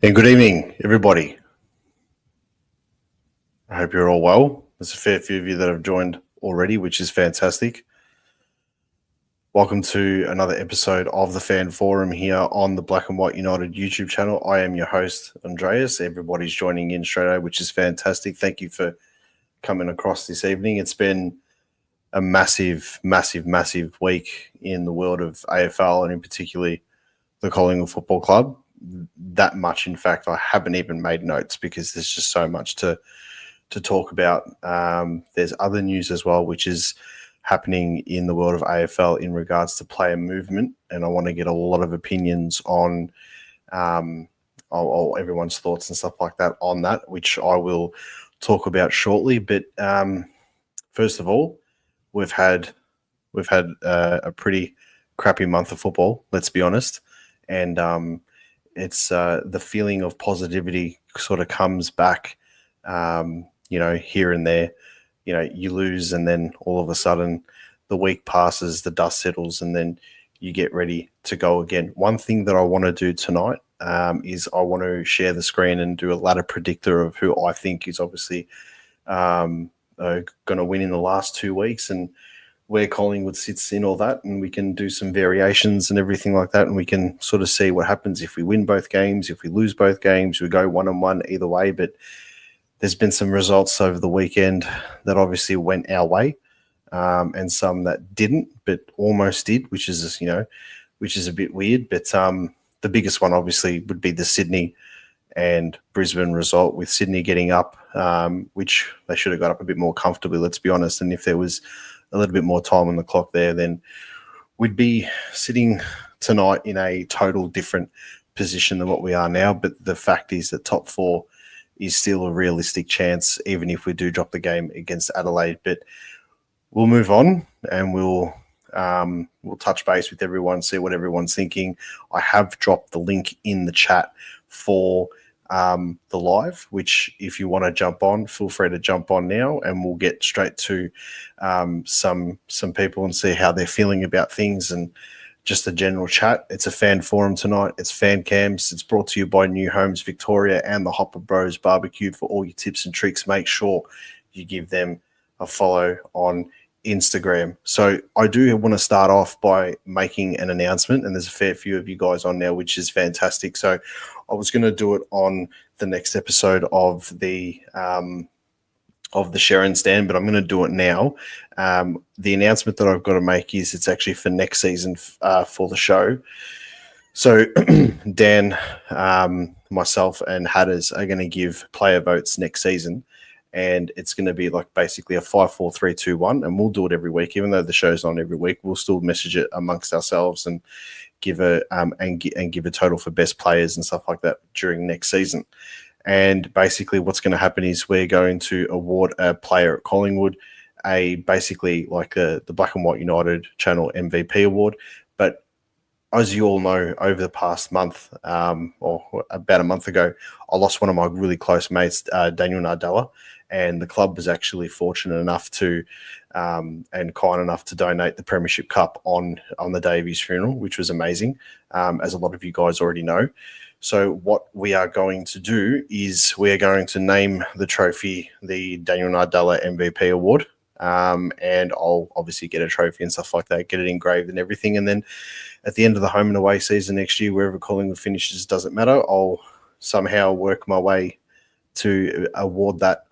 And good evening, everybody. I hope you're all well. There's a fair few of you that have joined already, which is fantastic. Welcome to another episode of the Fan Forum here on the Black and White United YouTube channel. I am your host, Andreas. Everybody's joining in straight away, which is fantastic. Thank you for coming across this evening. It's been a massive week in the world of AFL and in particularly the Collingwood Football Club. That much, in fact, I haven't even made notes because there's just so much to talk about. There's other news as well, which is happening in the world of AFL in regards to player movement, and I want to get a lot of opinions on everyone's thoughts and stuff like that on that, which I will talk about shortly. But first of all, we've had a pretty crappy month of football, let's be honest, and it's the feeling of positivity sort of comes back, here and there. You lose and then all of a sudden the week passes, the dust settles, and then you get ready to go again. One thing that I want to do tonight is I want to share the screen and do a ladder predictor of who I think is obviously going to win in the last 2 weeks and where Collingwood sits in all that, and we can do some variations and everything like that, and we can sort of see what happens if we win both games, if we lose both games, we go 1-1 either way. But there's been some results over the weekend that obviously went our way, and some that didn't, but almost did, which is a bit weird. But the biggest one obviously would be the Sydney and Brisbane result, with Sydney getting up, which they should have got up a bit more comfortably, let's be honest. And if there was a little bit more time on the clock there, then we'd be sitting tonight in a total different position than what we are now. But the fact is that top four is still a realistic chance, even if we do drop the game against Adelaide. But we'll move on and we'll touch base with everyone, see what everyone's thinking. I have dropped the link in the chat for the live, which if you want to jump on, feel free to jump on now, and we'll get straight to some people and see how they're feeling about things and just a general chat. It's a fan forum tonight. It's fan cams. It's brought to you by New Homes Victoria and the Hopper Bros Barbecue. For all your tips and tricks, make sure you give them a follow on Instagram. So I do want to start off by making an announcement, and there's a fair few of you guys on now, which is fantastic. So I was going to do it on the next episode of the Sharon Stand, but I'm going to do it now. The announcement that I've got to make is it's actually for next season for the show. So Dan, myself, and Hatters are going to give player votes next season, and it's going to be like basically a 5, 4, 3, 2, 1, and we'll do it every week. Even though the show's on every week, we'll still message it amongst ourselves and give a give a total for best players and stuff like that during next season. And basically what's going to happen is we're going to award a player at Collingwood basically like the Black and White United channel MVP award. But as you all know, over the past month, or about a month ago, I lost one of my really close mates, Daniel Nardella, and the club was actually fortunate enough to and kind enough to donate the Premiership Cup on the day of his funeral, which was amazing, as a lot of you guys already know. So what we are going to do is we are going to name the trophy the Daniel Nardella MVP Award, and I'll obviously get a trophy and stuff like that, get it engraved and everything. And then at the end of the home and away season next year, wherever Collingwood finishes, doesn't matter, I'll somehow work my way to award that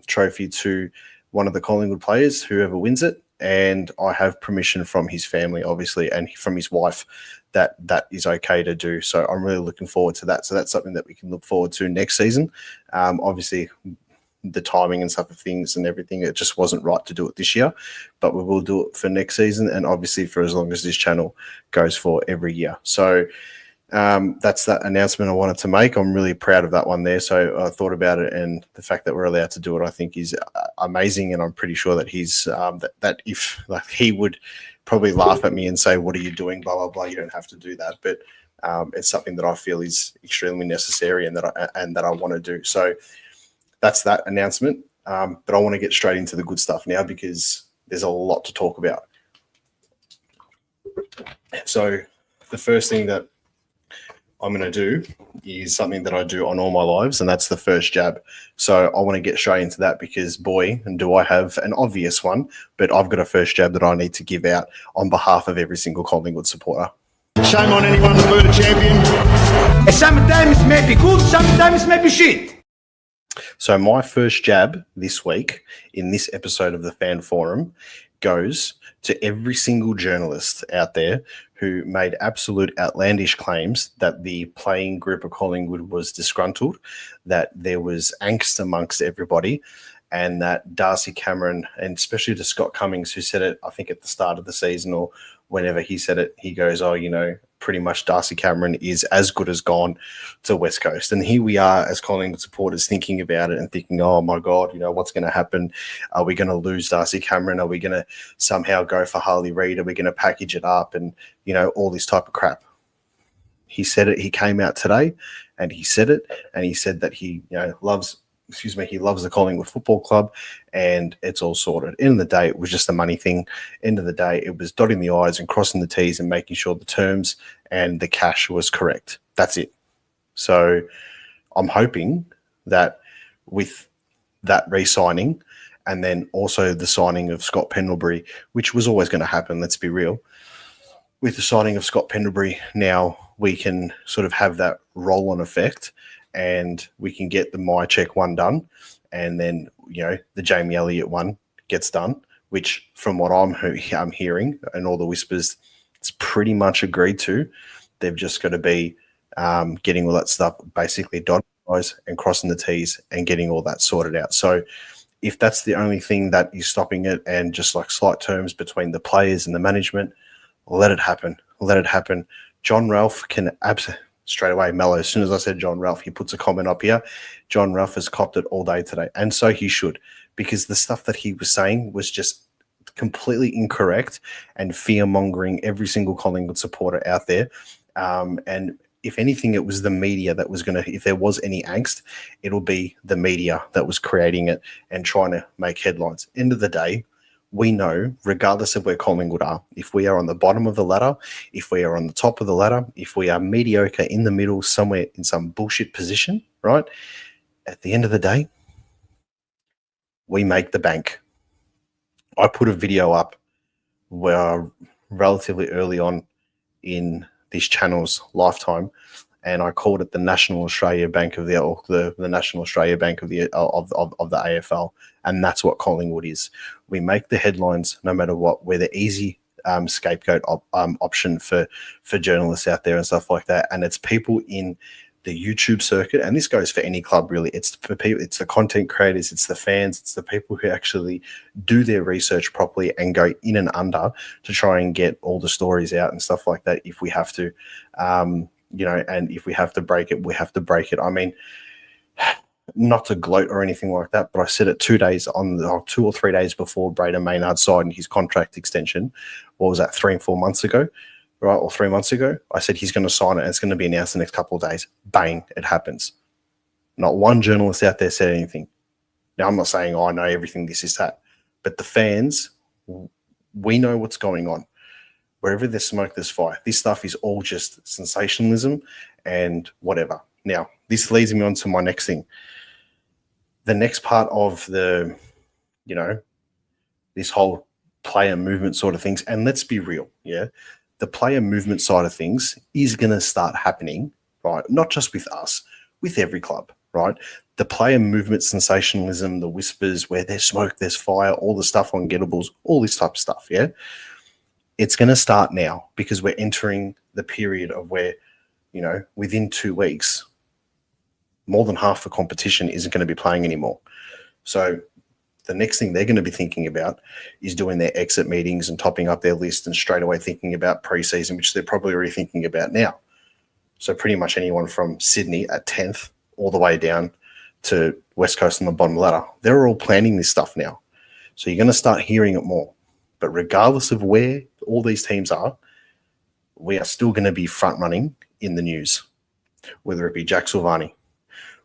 trophy to one of the Collingwood players, whoever wins it. And I have permission from his family, obviously, and from his wife that is okay to do. So I'm really looking forward to that. So that's something that we can look forward to next season. Obviously, the timing and stuff of things and everything, it just wasn't right to do it this year, but we will do it for next season, and obviously for as long as this channel goes for every year. So that's that announcement I wanted to make. I'm really proud of that one there. So I thought about it, and the fact that we're allowed to do it, I think is amazing. And I'm pretty sure that he's that if like he would probably laugh at me and say, "What are you doing? Blah blah blah. You don't have to do that." But it's something that I feel is extremely necessary and that I want to do. So that's that announcement. But I want to get straight into the good stuff now because there's a lot to talk about. So the first thing that I'm going to do is something that I do on all my lives, and that's the first jab. So I want to get straight into that because, boy, and do I have an obvious one, but I've got a first jab that I need to give out on behalf of every single Collingwood supporter. Shame on anyone to lose a champion. Sometimes it may be good, sometimes it may be shit. So my first jab this week in this episode of the Fan Forum goes to every single journalist out there who made absolute outlandish claims that the playing group of Collingwood was disgruntled, that there was angst amongst everybody, and that Darcy Cameron, and especially to Scott Cummings, who said it, I think at the start of the season or whenever he said it, he goes, oh, you know, pretty much Darcy Cameron is as good as gone to West Coast. And here we are as Collingwood supporters thinking about it and thinking, oh my God, you know, what's going to happen? Are we going to lose Darcy Cameron? Are we going to somehow go for Harley Reid? Are we going to package it up? And, you know, all this type of crap. He said it. He came out today and he said it. And he said that he, you know, loves the Collingwood Football Club, and it's all sorted. End of the day, it was just a money thing. End of the day, it was dotting the I's and crossing the T's and making sure the terms and the cash was correct. That's it. So I'm hoping that with that re-signing and then also the signing of Scott Pendlebury, which was always going to happen, let's be real, with the signing of Scott Pendlebury, now we can sort of have that roll-on effect and we can get the My Check one done, and then, you know, the Jamie Elliott one gets done, which from what I'm hearing and all the whispers, it's pretty much agreed to. They've just got to be getting all that stuff, basically dotting the I's and crossing the T's and getting all that sorted out. So if that's the only thing that is stopping it and just like slight terms between the players and the management, let it happen. Let it happen. John Ralph can absolutely... Straight away, Mello, as soon as I said John Ralph, he puts a comment up here. John Ralph has copped it all day today. And so he should, because the stuff that he was saying was just completely incorrect and fear-mongering every single Collingwood supporter out there. And if anything, it was the media that was going to, if there was any angst, it'll be the media that was creating it and trying to make headlines. End of the day, we know, regardless of where Collingwood are, if we are on the bottom of the ladder, if we are on the top of the ladder, if we are mediocre in the middle somewhere in some bullshit position, right? At the end of the day, we make the bank. I put a video up where relatively early on in this channel's lifetime, and I called it the National Australia Bank of the National Australia Bank of the AFL, and that's what Collingwood is. We make the headlines no matter what. We're the easy scapegoat option for journalists out there and stuff like that. And it's people in the YouTube circuit, and this goes for any club really. It's for people, it's the content creators, it's the fans, it's the people who actually do their research properly and go in and under to try and get all the stories out and stuff like that. If we have to, you know, and if we have to break it, we have to break it. I mean, not to gloat or anything like that, but I said it 2 or 3 days before Braden Maynard signed his contract extension. What was that, 3 and 4 months ago, right? Or 3 months ago? I said he's going to sign it and it's going to be announced the next couple of days. Bang, it happens. Not one journalist out there said anything. Now, I'm not saying, oh, I know everything, this is that. But the fans, we know what's going on. Wherever there's smoke, there's fire. This stuff is all just sensationalism and whatever. Now, this leads me on to my next thing. The next part of the, you know, this whole player movement sort of things, and let's be real, yeah, the player movement side of things is going to start happening, right? Not just with us, with every club, right? The player movement sensationalism, the whispers, where there's smoke, there's fire, all the stuff on gettables, all this type of stuff, yeah? It's going to start now because we're entering the period of where, you know, within 2 weeks, more than half the competition isn't going to be playing anymore. So the next thing they're going to be thinking about is doing their exit meetings and topping up their list and straight away thinking about preseason, which they're probably already thinking about now. So pretty much anyone from Sydney at 10th all the way down to West Coast on the bottom ladder, they're all planning this stuff now. So you're going to start hearing it more. But regardless of where all these teams are, we are still going to be front running in the news, whether it be Jack Silvani,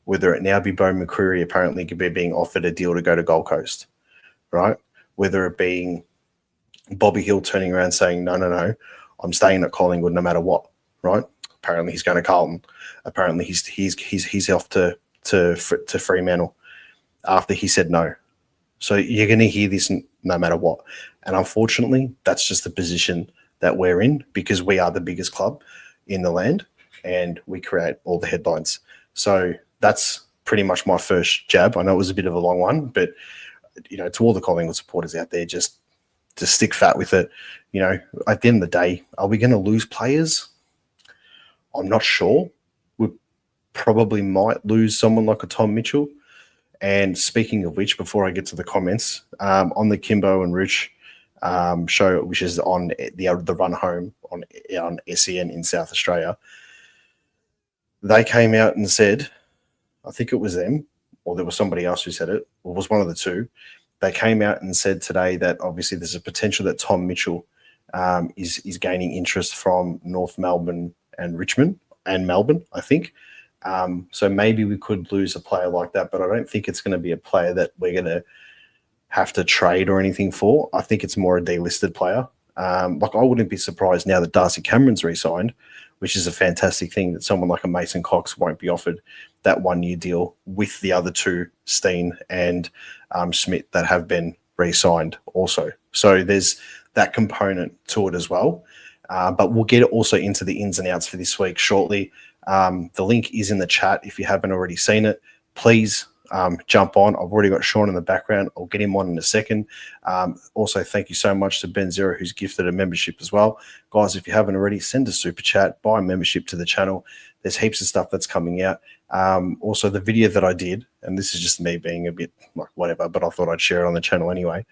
whether it now be Bo McCreary apparently could be being offered a deal to go to Gold Coast, right? Whether it being Bobby Hill turning around saying, no, I'm staying at Collingwood no matter what, right? apparently he's going to Carlton. Apparently he's off to Fremantle after he said no. So you're going to hear this no matter what. And unfortunately, that's just the position that we're in because we are the biggest club in the land and we create all the headlines. So that's pretty much my first jab. I know it was a bit of a long one, but to all the Collingwood supporters out there, just stick fat with it. At the end of the day, are we going to lose players? I'm not sure. We probably might lose someone like a Tom Mitchell. And speaking of which, before I get to the comments, on the Kimbo and Rich show, which is on the run home on SEN in South Australia, they came out and said, I think it was them, or there was somebody else who said it, or it was one of the two. They came out and said today that obviously there's a potential that Tom Mitchell is gaining interest from North Melbourne and Richmond and Melbourne, I think. So maybe we could lose a player like that, but I don't think it's going to be a player that we're going to have to trade or anything for. I think it's more a delisted player. I wouldn't be surprised now that Darcy Cameron's re-signed, which is a fantastic thing, that someone like a Mason Cox won't be offered that 1-year deal with the other two, Steen and Smith, that have been re-signed also. So there's that component to it as well. But we'll get also into the ins and outs for this week shortly. The link is in the chat. If you haven't already seen it, please jump on. I've already got Sean in the background. I'll get him on in a second. Also, thank you so much to Ben Zero, who's gifted a membership as well. Guys, if you haven't already, send a super chat, buy a membership to the channel. There's heaps of stuff that's coming out. Also, the video that I did, and this is just me being a bit like whatever, but I thought I'd share it on the channel anyway.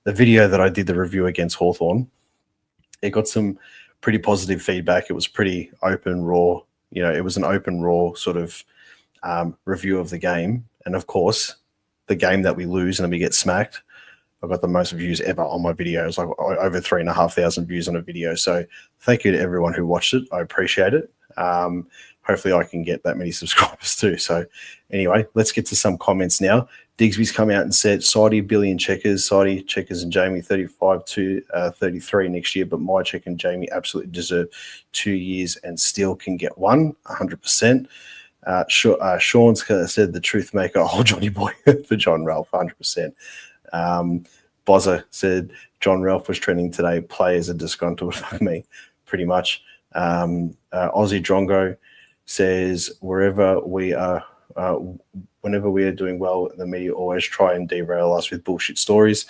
The video that I did, the review against Hawthorn, it got some pretty positive feedback. It was pretty open, raw. It was an open, raw sort of review of the game. And of course, the game that we lose and we get smacked, I've got the most views ever on my videos, like over 3,500 views on a video. So thank you to everyone who watched it. I appreciate it. Hopefully I can get that many subscribers too. So anyway, let's get to some comments now. Digsby's come out and said, Saidi, Billy and Checkers, Saidi, Checkers and Jamie, 35 to 33 next year, but my Check and Jamie absolutely deserve 2 years and still can get one, 100%. Sean's said the truth maker, Johnny Boy for John Ralph, 100%. Bozza said John Ralph was trending today. Players are disgruntled. Fuck me, pretty much. Aussie Drongo says whenever we are doing well, the media always try and derail us with bullshit stories.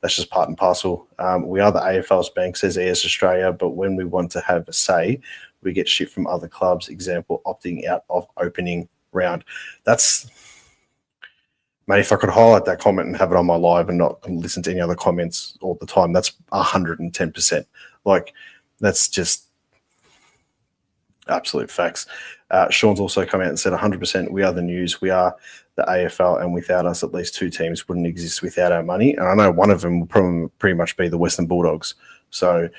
That's just part and parcel. We are the AFL's bank, says ES Australia, but when we want to have a say, we get shit from other clubs. Example, opting out of opening round. That's, mate, if I could highlight that comment and have it on my live and not listen to any other comments all the time, that's 110%. Like, that's just absolute facts. Sean's also come out and said 100%, we are the news, we are the AFL, and without us, at least two teams wouldn't exist without our money. And I know one of them will probably pretty much be the Western Bulldogs. So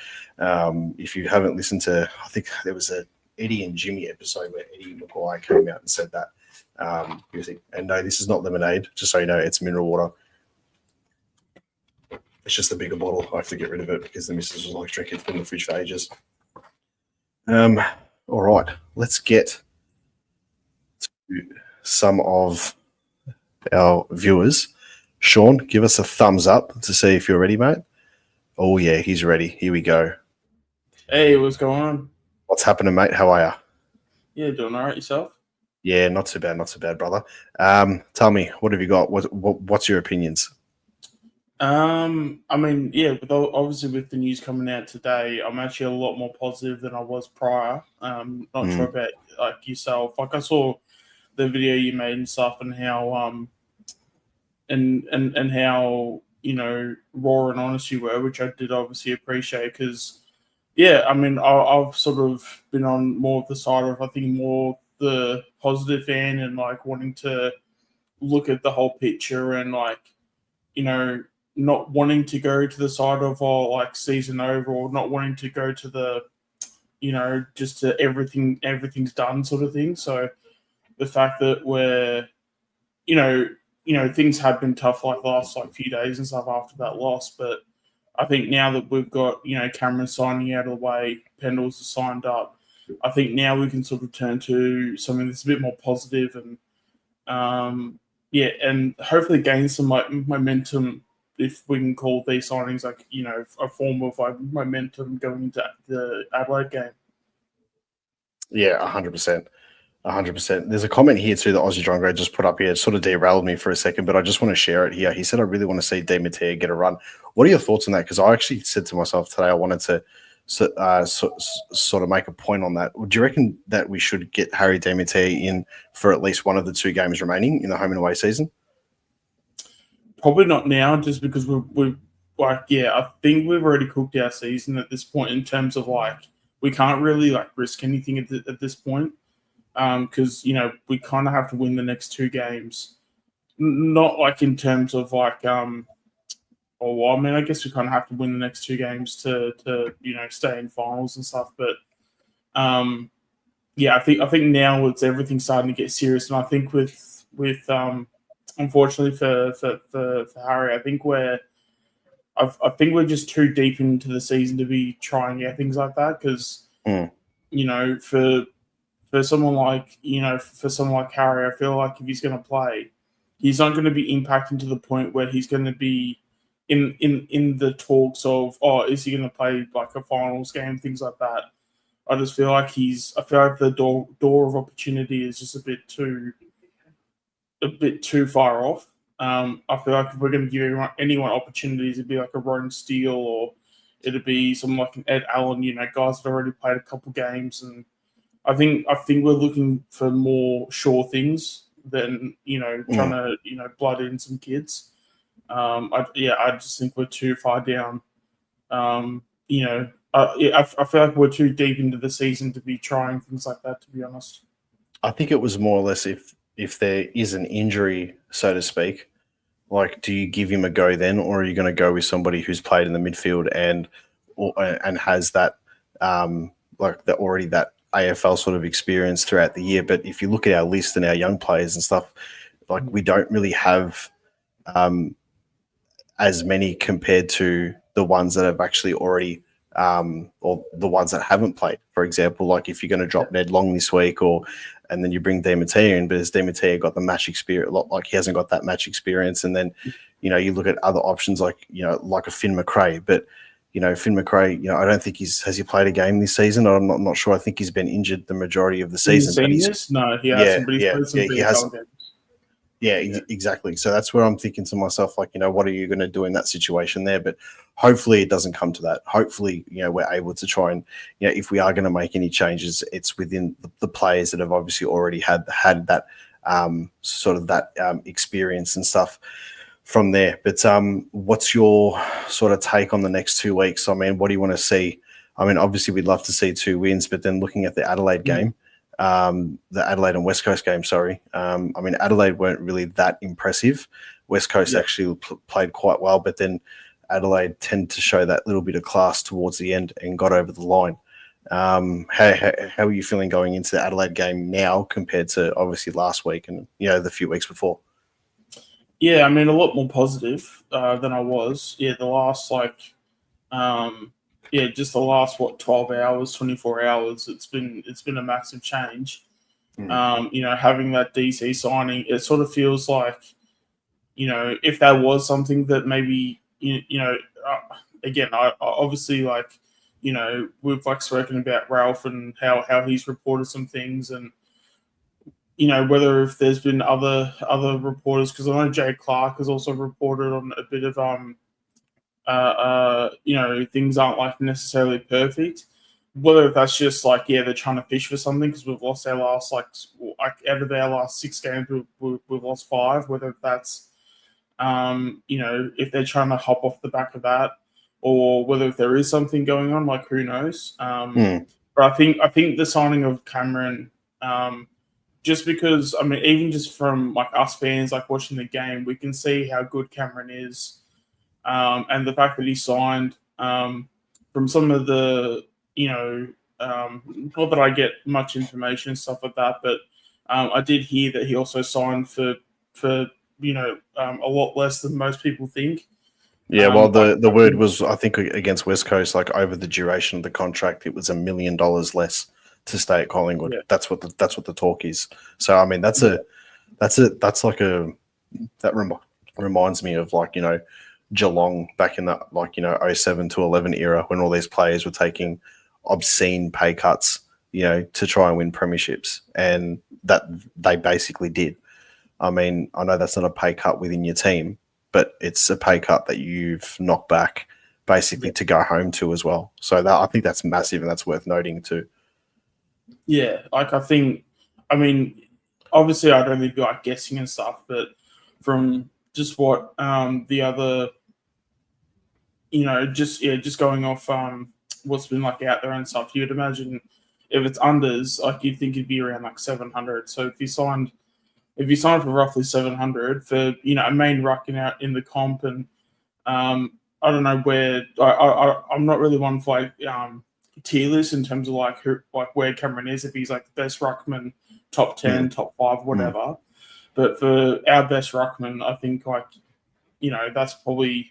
if you haven't listened to, I think there was a Eddie and Jimmy episode where Eddie McGuire came out and said that. And no, this is not lemonade, just so you know, it's mineral water. It's just a bigger bottle. I have to get rid of it because the missus was like drinking. It's been in the fridge for ages. All right, let's get to some of our viewers. Sean, give us a thumbs up to see if you're ready, mate. Oh, yeah, he's ready. Here we go. Hey, what's going on? What's happening, mate? How are you? Yeah, doing all right yourself? Yeah, not too bad, brother. Tell me, what have you got? What's your opinions? I mean, yeah, obviously with the news coming out today, I'm actually a lot more positive than I was prior. Not sure about like yourself. Like I saw the video you made and stuff, and how and how raw and honest you were, which I did obviously appreciate. Because yeah, I mean, I've sort of been on more of the side of, I think, more the positive fan and like wanting to look at the whole picture and like not wanting to go to the side of like season over, or not wanting to go to the just to everything's done sort of thing. So the fact that we're things have been tough like the last like few days and stuff after that loss, but I think now that we've got Cameron signing out of the way, Pendles is signed up, I think now we can sort of turn to something that's a bit more positive and and hopefully gain some momentum, if we can call these signings like, a form of like momentum going into the Adelaide game. Yeah, 100%. 100%. There's a comment here too that Aussie John Gray just put up here. It sort of derailed me for a second, but I just want to share it here. He said, I really want to see Di Matteo get a run. What are your thoughts on that? Because I actually said to myself today I wanted to sort of make a point on that. Do you reckon that we should get Harry Di Matteo in for at least one of the 2 games remaining in the home and away season? Probably not now, just because we're I think we've already cooked our season at this point in terms of like we can't really like risk anything at this point. Because we kind of have to win the next 2 games, not like in terms of like I guess we kind of have to win the next 2 games to stay in finals and stuff. But I think now it's everything's starting to get serious, and I think with unfortunately for Harry, I think we're just too deep into the season to be trying out things like that because for someone like Harry, I feel like if he's going to play, he's not going to be impacting to the point where he's going to be in the talks of, is he going to play like a finals game, things like that. I just feel like the door of opportunity is just a bit too far off. I feel like if we're going to give anyone opportunities, it'd be like a Ron Steele or it'd be someone like an Ed Allen, guys that already played a couple games. And I think we're looking for more sure things than trying to blood in some kids. I just think we're too far down. I feel like we're too deep into the season to be trying things like that, to be honest. I think it was more or less if there is an injury, so to speak, like do you give him a go then, or are you going to go with somebody who's played in the midfield and has that already that AFL sort of experience throughout the year? But if you look at our list and our young players and stuff, like we don't really have as many compared to the ones that have actually already or the ones that haven't played. For example, like if you're going to drop Ned Long this week and then you bring Di Matteo in, but has Di Matteo got the match experience? Like he hasn't got that match experience. And then, you look at other options like a Finn McRae, but Finn McRae, I don't think has he played a game this season? I'm not sure. I think he's been injured the majority of the season. No, he hasn't. He hasn't. Yeah, exactly. So that's where I'm thinking to myself, like, what are you going to do in that situation there? But hopefully it doesn't come to that. Hopefully, we're able to try and, if we are going to make any changes, it's within the players that have obviously already had that sort of that experience and stuff from there. But what's your sort of take on the next 2 weeks? I mean, what do you want to see? I mean, obviously we'd love to see 2 wins, but then looking at the Adelaide game, the Adelaide and West Coast game, sorry. I mean, Adelaide weren't really that impressive. West Coast actually played quite well, but then Adelaide tended to show that little bit of class towards the end and got over the line. How are you feeling going into the Adelaide game now compared to obviously last week and, the few weeks before? Yeah, I mean, a lot more positive than I was. Yeah, the last, just the last 12 hours, 24 hours, it's been a massive change. Having that DC signing, it sort of feels like, if that was something that maybe, again, I obviously we've spoken about Ralph and how he's reported some things and, whether if there's been other reporters, because I know Jay Clark has also reported on a bit of things aren't necessarily perfect. Whether that's just they're trying to fish for something because we've lost our last out of our last 6 games we've lost 5. Whether that's if they're trying to hop off the back of that, or whether if there is something going on, who knows. But I think the signing of Cameron. Just because, I mean, even just from us fans watching the game, we can see how good Cameron is, and the fact that he signed from some of the, not that I get much information and stuff like that, but I did hear that he also signed for a lot less than most people think. Yeah, well, the word was, I think, against West Coast, over the duration of the contract, it was $1 million less to stay at Collingwood. Yeah. That's what the talk is. So I mean, that reminds me of, like, you know, Geelong back in that, like, you know, 07 to 11 era, when all these players were taking obscene pay cuts, you know, to try and win premierships, and that they basically did. I mean, I know that's not a pay cut within your team, but it's a pay cut that you've knocked back basically to go home to as well. So that, I think that's massive, and that's worth noting too. Yeah, like I mean, obviously I'd only be like guessing and stuff, but from just what the other, you know, just going off what's been like out there and stuff, you'd imagine if it's unders, like you'd think it'd be around like 700. So if you signed for roughly 700 for, you know, a main ruck out in the comp, and I don't know where I'm not really one for like tier list in terms of like where Cameron is, if he's like the best ruckman, top 10, top 5, whatever. But for our best ruckman, I think, like, you know, that's probably,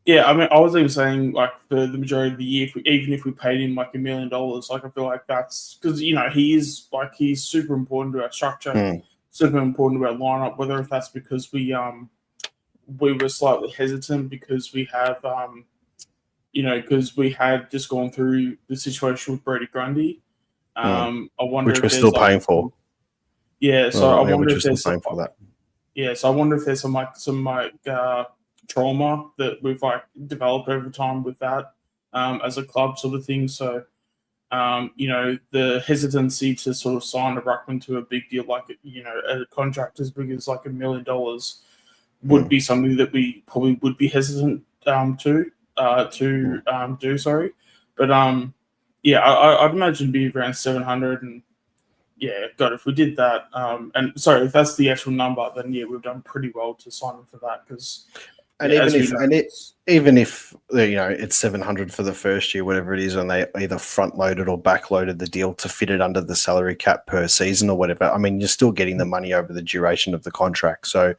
yeah. I mean, I was even saying, like, for the majority of the year, even if we paid him like $1 million, like, I feel like that's because, you know, he's super important to our structure, super important to our lineup. Whether if that's because we were slightly hesitant because we have you know, because we had just gone through the situation with Brady Grundy. I wonder which if we're still there's, paying for. Yeah, so I wonder if there's paying for that. Yeah, so I wonder if there's some trauma that we've like developed over time with that as a club sort of thing. So you know, the hesitancy to sort of sign a ruckman to a big deal, like, you know, a contract as big as like $1 million would be something that we probably would be hesitant to do. Sorry, but yeah, I'd imagine it'd be around 700, and yeah, God, if we did that, and sorry, if that's the actual number, then yeah, we've done pretty well to sign him for that, because. And even if you know it's 700 for the first year, whatever it is, and they either front loaded or back loaded the deal to fit it under the salary cap per season or whatever, I mean, you're still getting the money over the duration of the contract. So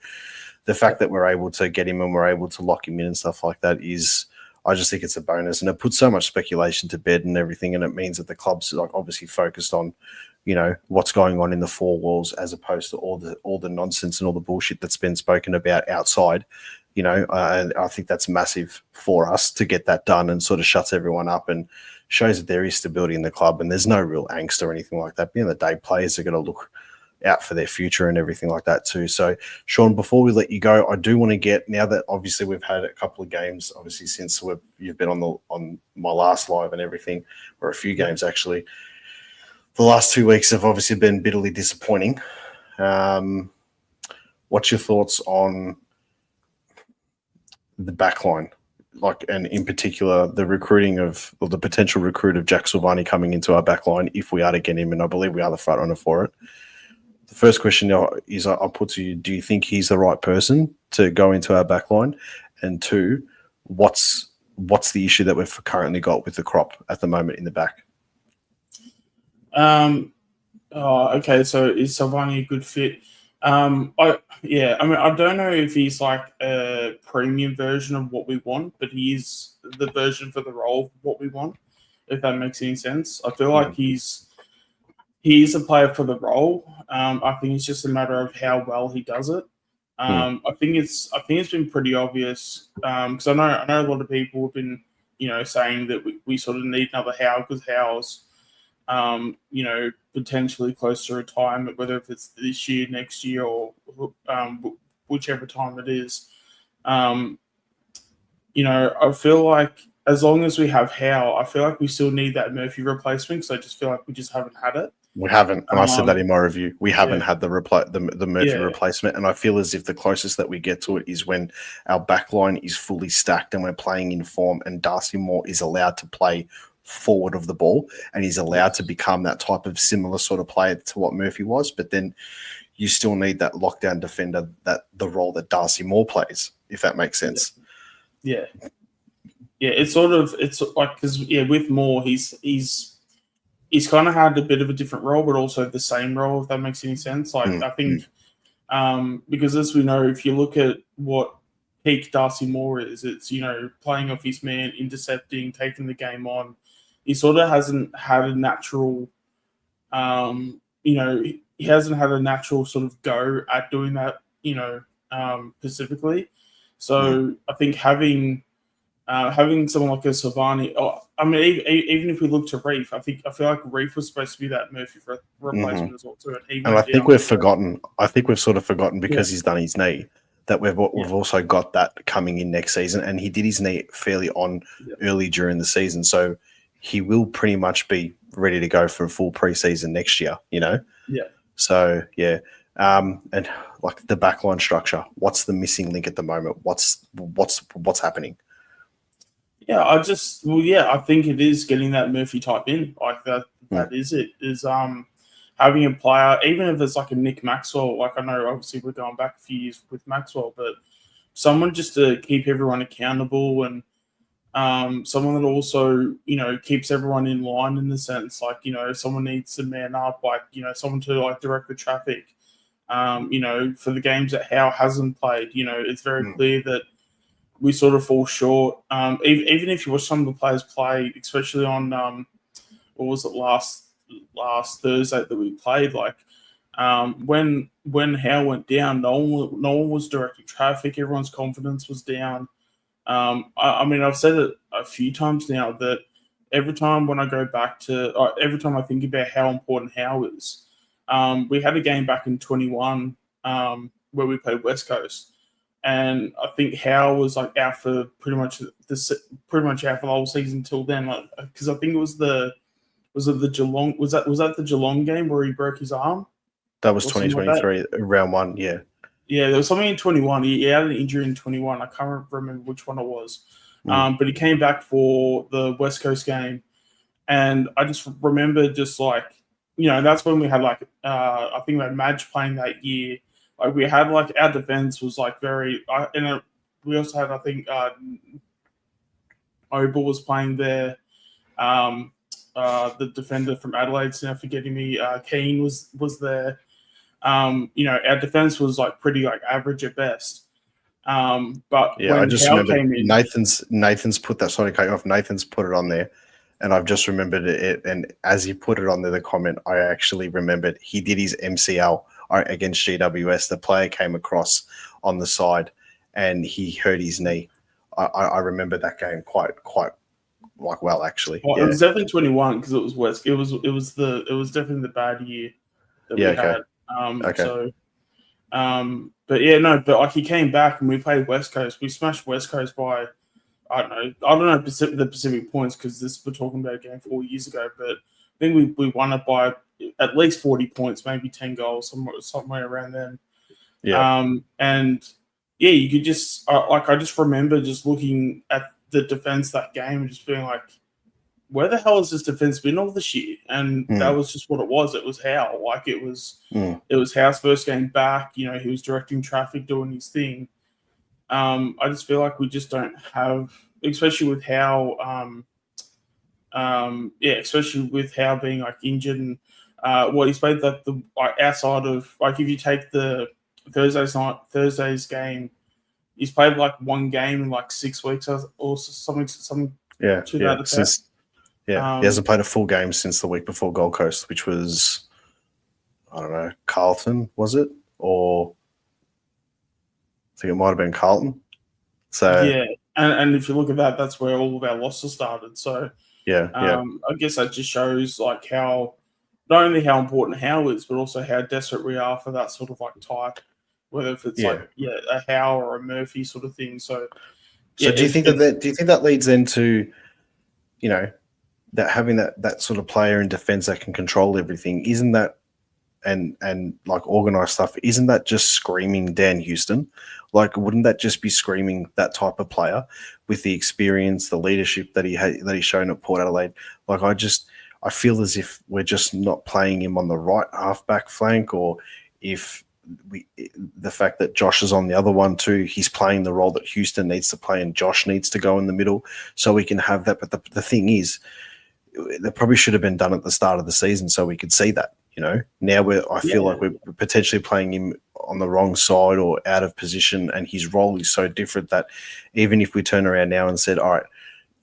the fact that we're able to get him and we're able to lock him in and stuff like that is, I just think it's a bonus, and it puts so much speculation to bed and everything, and it means that the club's like obviously focused on, you know, what's going on in the four walls as opposed to all the nonsense and all the bullshit that's been spoken about outside. You know, and I think that's massive for us to get that done, and sort of shuts everyone up and shows that there is stability in the club and there's no real angst or anything like that. At the end of the day, players are going to look out for their future and everything like that too. So, Sean, before we let you go, I do want to get, now that obviously we've had a couple of games, obviously since you've been on my last live and everything, or a few games actually, the last 2 weeks have obviously been bitterly disappointing. What's your thoughts on the backline, like, and in particular the recruiting of, or the potential recruit of Jack Silvani coming into our backline if we are to get him, and I believe we are the front runner for it. The first question is, I'll put to you: do you think he's the right person to go into our backline? And two, what's the issue that we've currently got with the crop at the moment in the back? Okay, so is Silvani a good fit? I mean, I don't know if he's like a premium version of what we want, but he is the version for the role of what we want, if that makes any sense. I feel like he's a player for the role. I think it's just a matter of how well he does it. I think it's been pretty obvious, because I know a lot of people have been, you know, saying that we sort of need another Howe, because Howe's you know, potentially close to retirement, whether if it's this year, next year, or whichever time it is. You know, I feel like as long as we have Howe, I feel like we still need that Murphy replacement, because I just feel like we just haven't had it. We haven't, and I said that in my review. We haven't had the Murphy Yeah. replacement, and I feel as if the closest that we get to it is when our backline is fully stacked and we're playing in form, and Darcy Moore is allowed to play forward of the ball, and he's allowed to become that type of similar sort of player to what Murphy was. But then you still need that lockdown defender, that the role that Darcy Moore plays, if that makes sense. Yeah, it's like, because with Moore, he's kind of had a bit of a different role, but also the same role, if that makes any sense. Like, I think because as we know, if you look at what peak Darcy Moore is, it's, you know, playing off his man, intercepting, taking the game on. He sort of hasn't had a natural You know, he hasn't had a natural sort of go at doing that, specifically. So I think having someone like a Savani, I mean, even if we look to Reef, I feel like Reef was supposed to be that Murphy replacement as well too. And I think we've forgotten. I think we've sort of forgotten because he's done his knee that we've also got that coming in next season, and he did his knee fairly early during the season, so he will pretty much be ready to go for a full preseason next year. Yeah. So and like the backline structure, what's the missing link at the moment? What's happening? Yeah, I think it is getting that Murphy type in. Like that is it. Is having a player, even if it's like a Nick Maxwell, like I know obviously we're going back a few years with Maxwell, but someone just to keep everyone accountable and someone that also, keeps everyone in line in the sense, like, if someone needs to man up, like, someone to like direct the traffic, for the games that Howe hasn't played, it's very clear that we sort of fall short. Even if you watch some of the players play, especially on what was it last Thursday that we played, like when Howe went down, no one was directing traffic. Everyone's confidence was down. I mean, I've said it a few times now that every time when I go back to, every time I think about how important Howe is, we had a game back in 21 where we played West Coast. And I think Howe was like out for pretty much out for the whole season till then. Like, because I think it was the Geelong was that the Geelong game where he broke his arm? That was 2023, round one. Yeah. Yeah, there was something in 21. He had an injury in 21. I can't remember which one it was. But he came back for the West Coast game, and I just remember just like that's when we had like I think we had Madge playing that year. Like we had like our defense was like very, we also had I think Obel was playing there. The defender from Adelaide's now forgetting me. Keane was there. Our defense was like pretty like average at best. But yeah, when I just Howe remember came in, Nathan's put that. Sorry, cut you off. Nathan's put it on there. And I've just remembered it. And as he put it on there, the comment, I actually remembered he did his MCL against GWS. The player came across on the side and he hurt his knee. I remember that game quite like well, actually. It was definitely 21 because it was West. It was definitely the bad year that we had. But like he came back and we played West Coast. We smashed West Coast by I don't know the Pacific points because we're talking about a game 4 years ago, but I think we won it by at least 40 points, maybe 10 goals, somewhere around then. Yeah. You could just I just remember just looking at the defense that game and just being like, where the hell has this defense been all this year? And that was just what it was. It was Howe. Like it was Howe's first game back. He was directing traffic, doing his thing. I just feel like we just don't have, especially with Howe, especially with Howe being like injured and he's played that the outside of like if you take the Thursday's game, he's played like one game in like 6 weeks or something. Yeah, to that effect. He hasn't played a full game since the week before Gold Coast, which was, I don't know, Carlton, was it? Or I think it might have been Carlton. So yeah, and if you look at that, that's where all of our losses started. So I guess that just shows like how not only how important Howe is, but also how desperate we are for that sort of like type, whether if it's a Howe or a Murphy sort of thing. So do you think that leads into, that having that sort of player in defense that can control everything, isn't that and like organized stuff, isn't that just screaming Dan Houston? Like, wouldn't that just be screaming that type of player with the experience, the leadership that he's shown at Port Adelaide? Like, I feel as if we're just not playing him on the right halfback flank, or if the fact that Josh is on the other one too, he's playing the role that Houston needs to play and Josh needs to go in the middle so we can have that. But the thing is, that probably should have been done at the start of the season so we could see that, Now I feel like we're potentially playing him on the wrong side or out of position, and his role is so different that even if we turn around now and said, all right,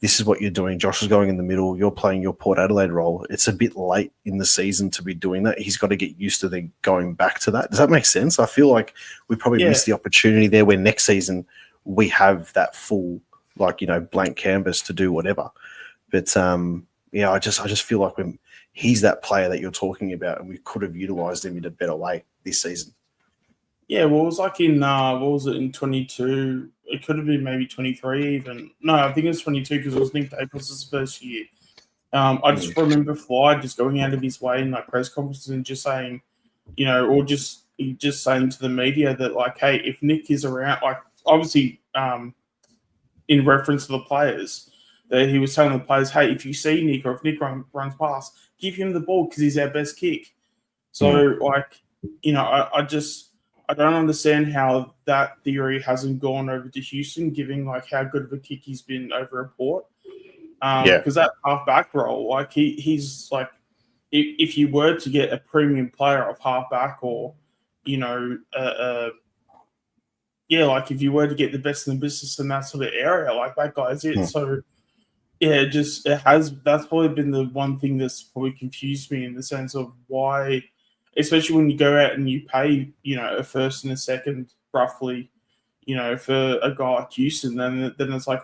this is what you're doing. Josh is going in the middle. You're playing your Port Adelaide role. It's a bit late in the season to be doing that. He's got to get used to then going back to that. Does that make sense? I feel like we probably missed the opportunity there where next season we have that full, like, blank canvas to do whatever. But, I just feel like he's that player that you're talking about, and we could have utilised him in a better way this season. Yeah, well, it was like in, what was it, in 22? It could have been maybe 23 even. No, I think it was 22 because it was Nick Dacos' first year. I just remember Fly just going out of his way in like press conferences and just saying, or just saying to the media that, like, hey, if Nick is around, like, obviously in reference to the players, that he was telling the players, hey, if you see Nick or if Nick runs past, give him the ball because he's our best kick. So, like, I don't understand how that theory hasn't gone over to Houston, given like how good of a kick he's been over at Port. Because that half-back role, like he's like, if you were to get a premium player of half-back or, like if you were to get the best in the business in that sort of area, like that guy's it. So, that's probably been the one thing that's probably confused me in the sense of why, especially when you go out and you pay, a first and a second roughly, for a guy like Houston, then it's like,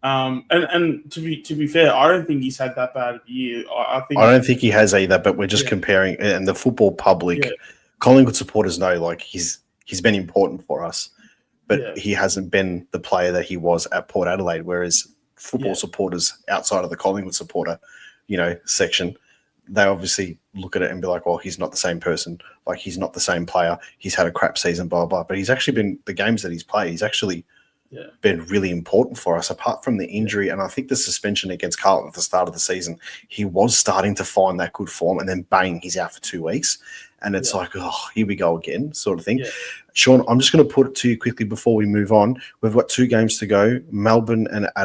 and to be fair, I don't think he's had that bad of a year. I don't think he has either, but we're just comparing, and the football public, Collingwood supporters know, like, he's been important for us, but he hasn't been the player that he was at Port Adelaide, whereas football supporters outside of the Collingwood supporter, section, they obviously look at it and be like, well, he's not the same person. Like, he's not the same player. He's had a crap season, blah, blah. But he's actually been, the games that he's played, he's actually been really important for us, apart from the injury. And I think the suspension against Carlton at the start of the season, he was starting to find that good form, and then bang, he's out for 2 weeks. And it's like, oh, here we go again, sort of thing. Yeah. Sean, I'm just going to put it to you quickly before we move on. We've got 2 games to go,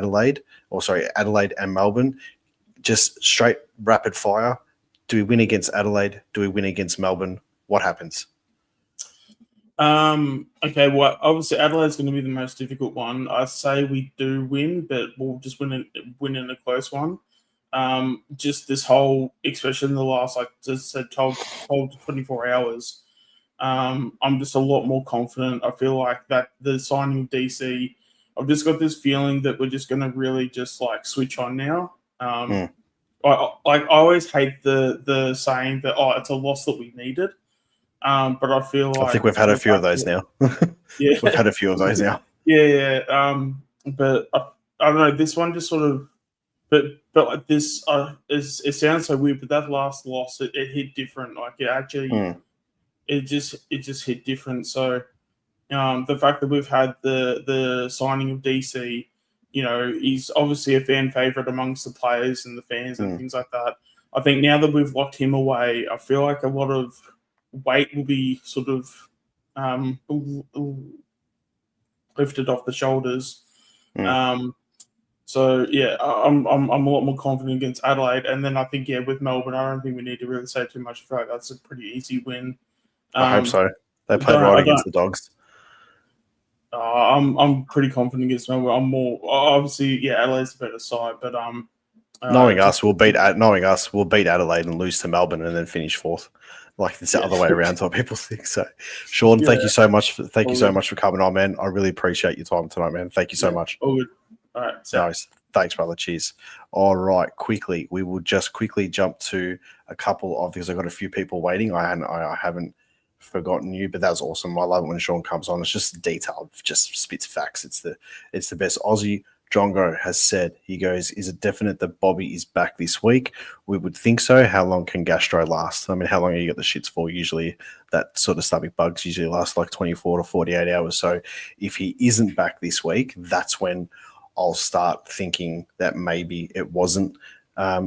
Adelaide and Melbourne. Just straight rapid fire. Do we win against Adelaide? Do we win against Melbourne? What happens? Okay, well, obviously Adelaide's going to be the most difficult one. I say we do win, but we'll just win in a close one. Just this whole, especially in the last, like just said, 12 to 24 hours, I'm just a lot more confident. I feel like that the signing of DC, I've just got this feeling that we're just going to really just like switch on now. I always hate the saying that, it's a loss that we needed. But I feel like I think we've had a few of those now. We've had a few of those now. But I don't know. This one just sort of, but like this, it sounds so weird. But that last loss, it hit different. Like it actually, it just hit different. So, the fact that we've had the signing of DC. He's obviously a fan favorite amongst the players and the fans and things like that. I think now that we've locked him away, I feel like a lot of weight will be sort of lifted off the shoulders. So yeah, I'm a lot more confident against Adelaide, and then I think with Melbourne, I don't think we need to really say too much. I feel like that's a pretty easy win. I hope so. They played right against the Dogs. I'm pretty confident against Melbourne. I'm more obviously, Adelaide's a better side, but knowing us, we'll beat Adelaide and lose to Melbourne and then finish 4th. Like it's the other way around, what people think. So, Sean, thank you so much. Thank you so much for coming on, man. I really appreciate your time tonight, man. Thank you so much. All good. All right. Nice. Thanks, brother. Cheers. All right. We will just quickly jump to a couple of, because I've got a few people waiting. I haven't forgotten you, but that was awesome. I love it when Sean comes on. It's just detailed, just spits facts. It's the best. Aussie Drongo has said, he goes, is it definite that Bobby is back this week? We would think so. How long can gastro last? I mean, how long have you got the shits for? Usually that sort of stomach bugs usually last like 24 to 48 hours. So if he isn't back this week, that's when I'll start thinking that maybe it wasn't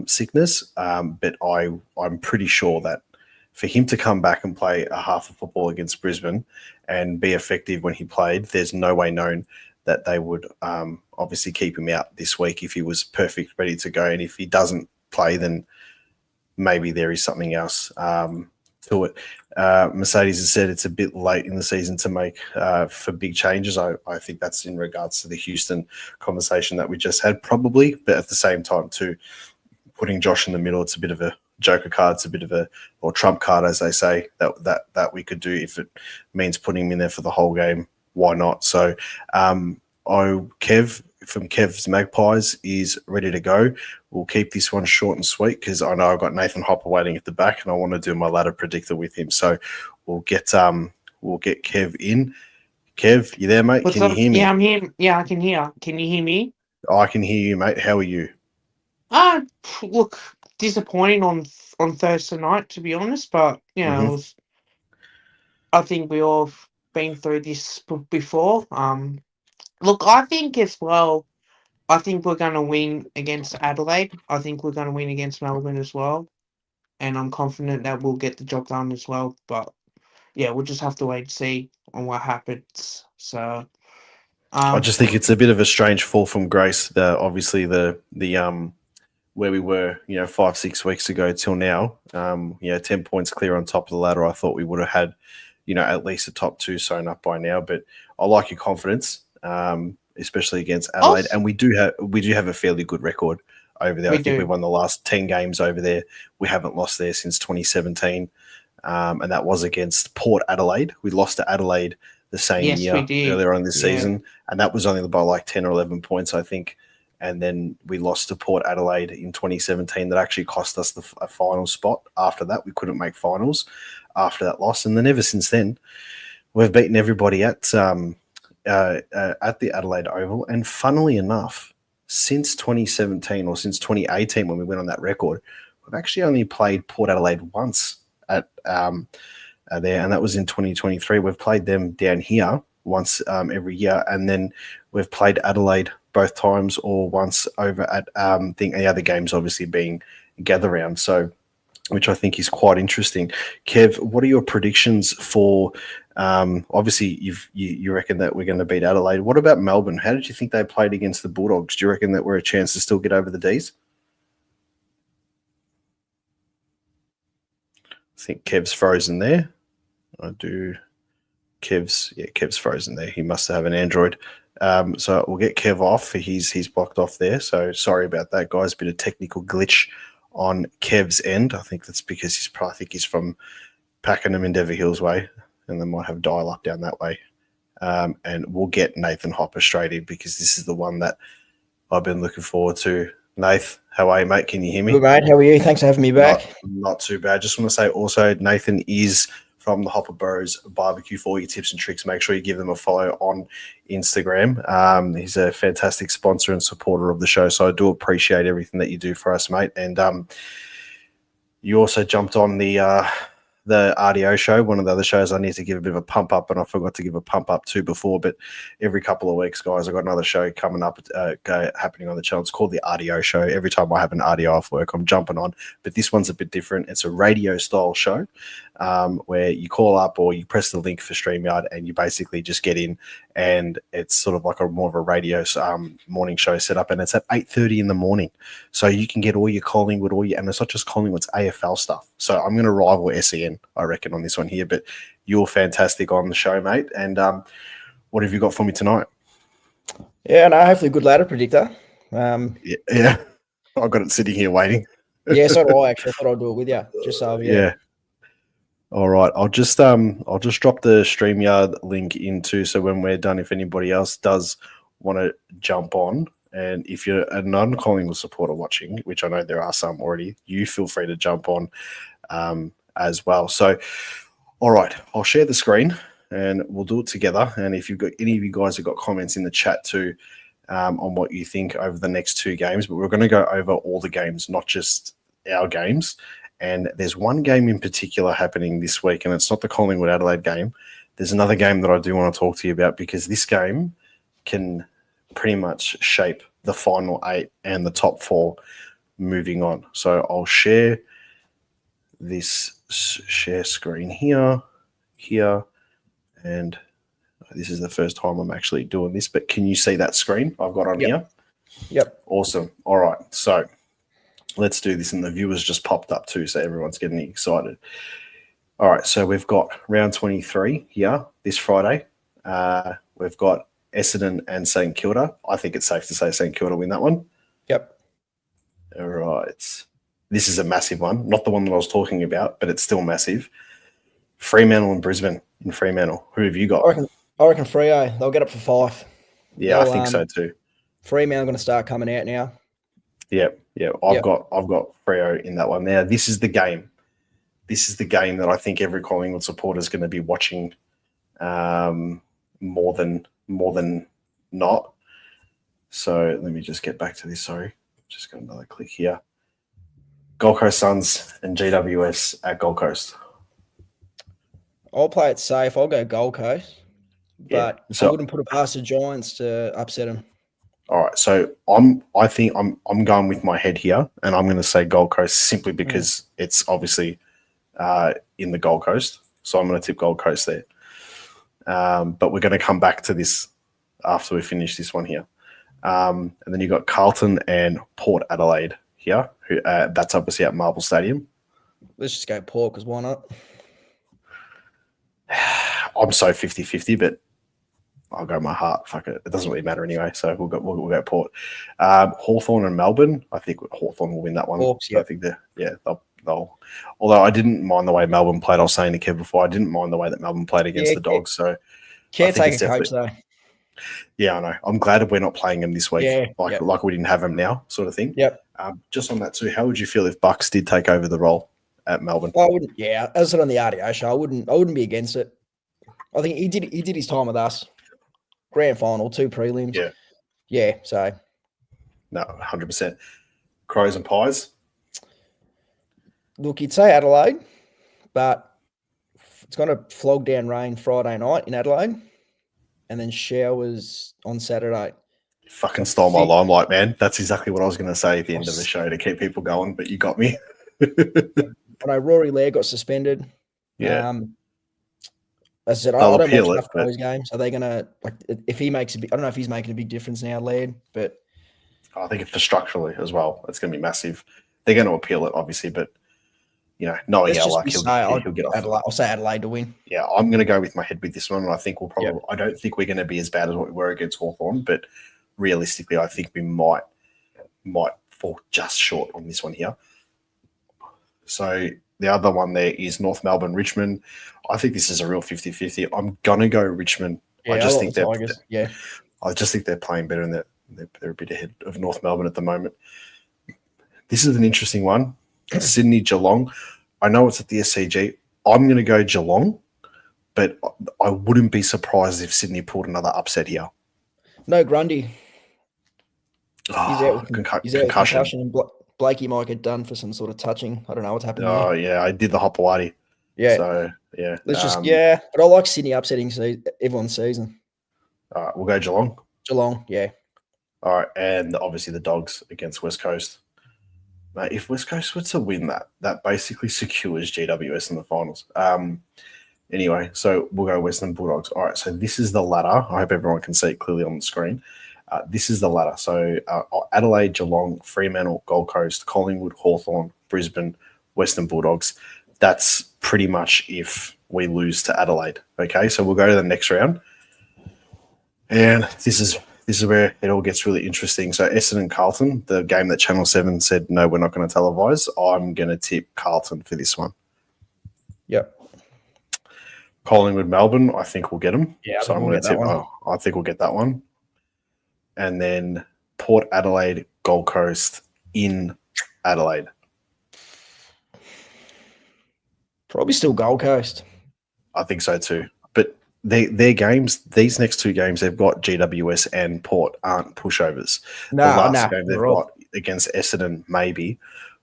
sickness. But I'm pretty sure that for him to come back and play a half of football against Brisbane and be effective when he played, there's no way known that they would obviously keep him out this week if he was perfect, ready to go. And if he doesn't play, then maybe there is something else. to it. Mercedes has said it's a bit late in the season to make for big changes. I think that's in regards to the Houston conversation that we just had, probably. But at the same time, too, putting Josh in the middle, it's a bit of a joker card. It's a bit of a or trump card, as they say, that we could do if it means putting him in there for the whole game. Why not? So, Kev from Kev's Magpies is ready to go. We'll keep this one short and sweet because I know I've got Nathan Hopper waiting at the back, and I want to do my ladder predictor with him. So we'll get Kev in. Kev, you there, mate? Can you hear me? Yeah, I'm here. Yeah, I can hear. Can you hear me? I can hear you, mate. How are you? Look, disappointing on Thursday night, to be honest. But I think we all have been through this before. Look, I think as well. I think we're going to win against Adelaide. I think we're going to win against Melbourne as well. And I'm confident that we'll get the job done as well. But, yeah, we'll just have to wait and see on what happens. So, I just think it's a bit of a strange fall from grace. Obviously, the where we were, 5-6 weeks ago till now, 10 points clear on top of the ladder. I thought we would have had, at least a top 2 sewn up by now. But I like your confidence. Especially against Adelaide, and we do have a fairly good record over there. I think we won the last 10 games over there. We haven't lost there since 2017, and that was against Port Adelaide. We lost to Adelaide the same year earlier on this season, and that was only by like 10 or 11 points, I think. And then we lost to Port Adelaide in 2017. That actually cost us a final spot. After that, we couldn't make finals after that loss, and then ever since then, we've beaten everybody at the Adelaide Oval. And funnily enough, since 2017 or since 2018 when we went on that record, we've actually only played Port Adelaide once at there, and that was in 2023. We've played them down here once every year, and then we've played Adelaide both times or once over at the other games obviously being Gather Round. So, which I think is quite interesting. Kev, what are your predictions for? Obviously, you reckon that we're going to beat Adelaide. What about Melbourne? How did you think they played against the Bulldogs? Do you reckon that we're a chance to still get over the Ds? I think Kev's frozen there. Kev's frozen there. He must have an Android. So we'll get Kev off. He's blocked off there. So sorry about that, guys. Bit of technical glitch on Kev's end. I think that's because he's from Pakenham, Endeavour Hills way, and they might have dial-up down that way. And we'll get Nathan Hopper straight in because this is the one that I've been looking forward to. Nath, how are you, mate? Can you hear me? Good, mate. How are you? Thanks for having me back. Not too bad. Just want to say also, Nathan is from the Hopper Bros Barbecue. For all your tips and tricks, make sure you give them a follow on Instagram. He's a fantastic sponsor and supporter of the show, so I do appreciate everything that you do for us, mate. And you also jumped on the RDO show, one of the other shows I need to give a bit of a pump up, and I forgot to give a pump up to before, but every couple of weeks, guys, I've got another show coming up, happening on the channel. It's called the RDO show. Every time I have an RDO off work, I'm jumping on, but this one's a bit different. It's a radio style show where you call up or you press the link for StreamYard and you basically just get in, and it's sort of like more of a radio morning show setup, and it's at 8:30 in the morning. So you can get all your Collingwood, and it's not just Collingwood, it's AFL stuff. So I'm going to rival SEN, I reckon, on this one here, but you're fantastic on the show, mate. And what have you got for me tonight? Yeah, no, hopefully a good ladder predictor. Yeah. I've got it sitting here waiting. Yeah, so do I actually. I thought I'd do it with you. Just so yeah. All right. I'll just drop the StreamYard link into, so when we're done, if anybody else does want to jump on, and if you're a non-Collingwood supporter watching, which I know there are some already, you feel free to jump on as well. So, all right, I'll share the screen and we'll do it together. And if you've got any of you guys have got comments in the chat too on what you think over the next 2 games, but we're going to go over all the games, not just our games. And there's one game in particular happening this week, and it's not the Collingwood Adelaide game. There's another game that I do want to talk to you about, because this game can pretty much shape the final 8 and the top 4 moving on. So I'll share this share screen here, and this is the first time I'm actually doing this, but can you see that screen I've got on here? Yep. Awesome. All right. So let's do this. And the viewers just popped up too, so everyone's getting excited. All right, so we've got round 23 here this Friday. We've got Essendon and St Kilda. I think it's safe to say St Kilda win that one. Yep. All right. This is a massive one. Not the one that I was talking about, but it's still massive. Fremantle and Brisbane in Fremantle. Who have you got? I reckon Freo. They'll get up for 5. Yeah, I think so too. Fremantle going to start coming out now. Yeah. I've got Freo in that one. Now, this is the game. This is the game that I think every Collingwood supporter is going to be watching more than not. So let me just get back to this. Sorry, just got another click here. Gold Coast Suns and GWS at Gold Coast. I'll play it safe. I'll go Gold Coast, but so, I wouldn't put it past the Giants to upset them. All right, so I think I'm going with my head here, and I'm going to say Gold Coast simply because it's obviously in the Gold Coast. So I'm going to tip Gold Coast there. But we're going to come back to this after we finish this one here. And then you got Carlton and Port Adelaide here. That's obviously at Marvel Stadium. Let's just go Port because why not? I'm so 50-50, but I'll go my heart. Fuck it. It doesn't really matter anyway. So we'll go Port. Hawthorn and Melbourne. I think Hawthorn will win that one. Hawks, so I think they'll. Although I didn't mind the way Melbourne played, I was saying to Kev before, I didn't mind the way that Melbourne played against the Dogs. So can't take a coach though. Yeah, I know. I'm glad we're not playing them this week. Like we didn't have them now, sort of thing. Yep. Just on that too, how would you feel if Bucks did take over the role at Melbourne? I wouldn't. Yeah, as I said on the RDO show, I wouldn't be against it. I think he did his time with us. Grand final, 2 prelims. Yeah. So no, 100%. Crows and Pies. Look, you'd say Adelaide, but it's going to flog down rain Friday night in Adelaide, and then showers on Saturday. You fucking stole my limelight, man. That's exactly what I was going to say at the end of the show to keep people going, but you got me. I know Rory Laird got suspended. Yeah. As I said, I don't watch enough of those games. Are they going to, like, if he makes I don't know if he's making a big difference now, Laird, but I think it's structurally as well. It's going to be massive. They're going to appeal it, obviously, but knowing how lucky he'll get off. I'll say Adelaide to win. Yeah, I'm going to go with my head with this one, and I think we'll probably. I don't think we're going to be as bad as what we were against Hawthorn, but realistically, I think we might fall just short on this one here. So the other one there is North Melbourne, Richmond. I think this is a real 50-50. I'm going to go Richmond. Yeah, I just think they're playing better, and they're a bit ahead of North Melbourne at the moment. This is an interesting one. Sydney, Geelong. I know it's at the SCG. I'm going to go Geelong, but I wouldn't be surprised if Sydney pulled another upset here. No Grundy. He's out with concussion. And Blakey might get done for some sort of touching. I don't know what's happening. Oh, yeah. I did the Hopawati. Yeah. So, yeah. But I like Sydney upsetting everyone's season. All right. We'll go Geelong. Geelong, yeah. All right. And obviously the Dogs against West Coast. Mate, if West Coast were to win that basically secures GWS in the finals. Anyway, so we'll go Western Bulldogs. All right, so this is the ladder. I hope everyone can see it clearly on the screen. This is the ladder. So Adelaide, Geelong, Fremantle, Gold Coast, Collingwood, Hawthorn, Brisbane, Western Bulldogs. That's pretty much if we lose to Adelaide. Okay, so we'll go to the next round. And this is where it all gets really interesting. So Essendon and Carlton, the game that Channel 7 said, no, we're not going to televise. I'm going to tip Carlton for this one. Yep. Collingwood, Melbourne, I think we'll get them. Yeah, so I'm going to tip. I think we'll get that one. And then Port Adelaide, Gold Coast in Adelaide. Probably still Gold Coast. I think so too. But their games, these next 2 games, they've got GWS and Port aren't pushovers. The last game they've got against Essendon, maybe.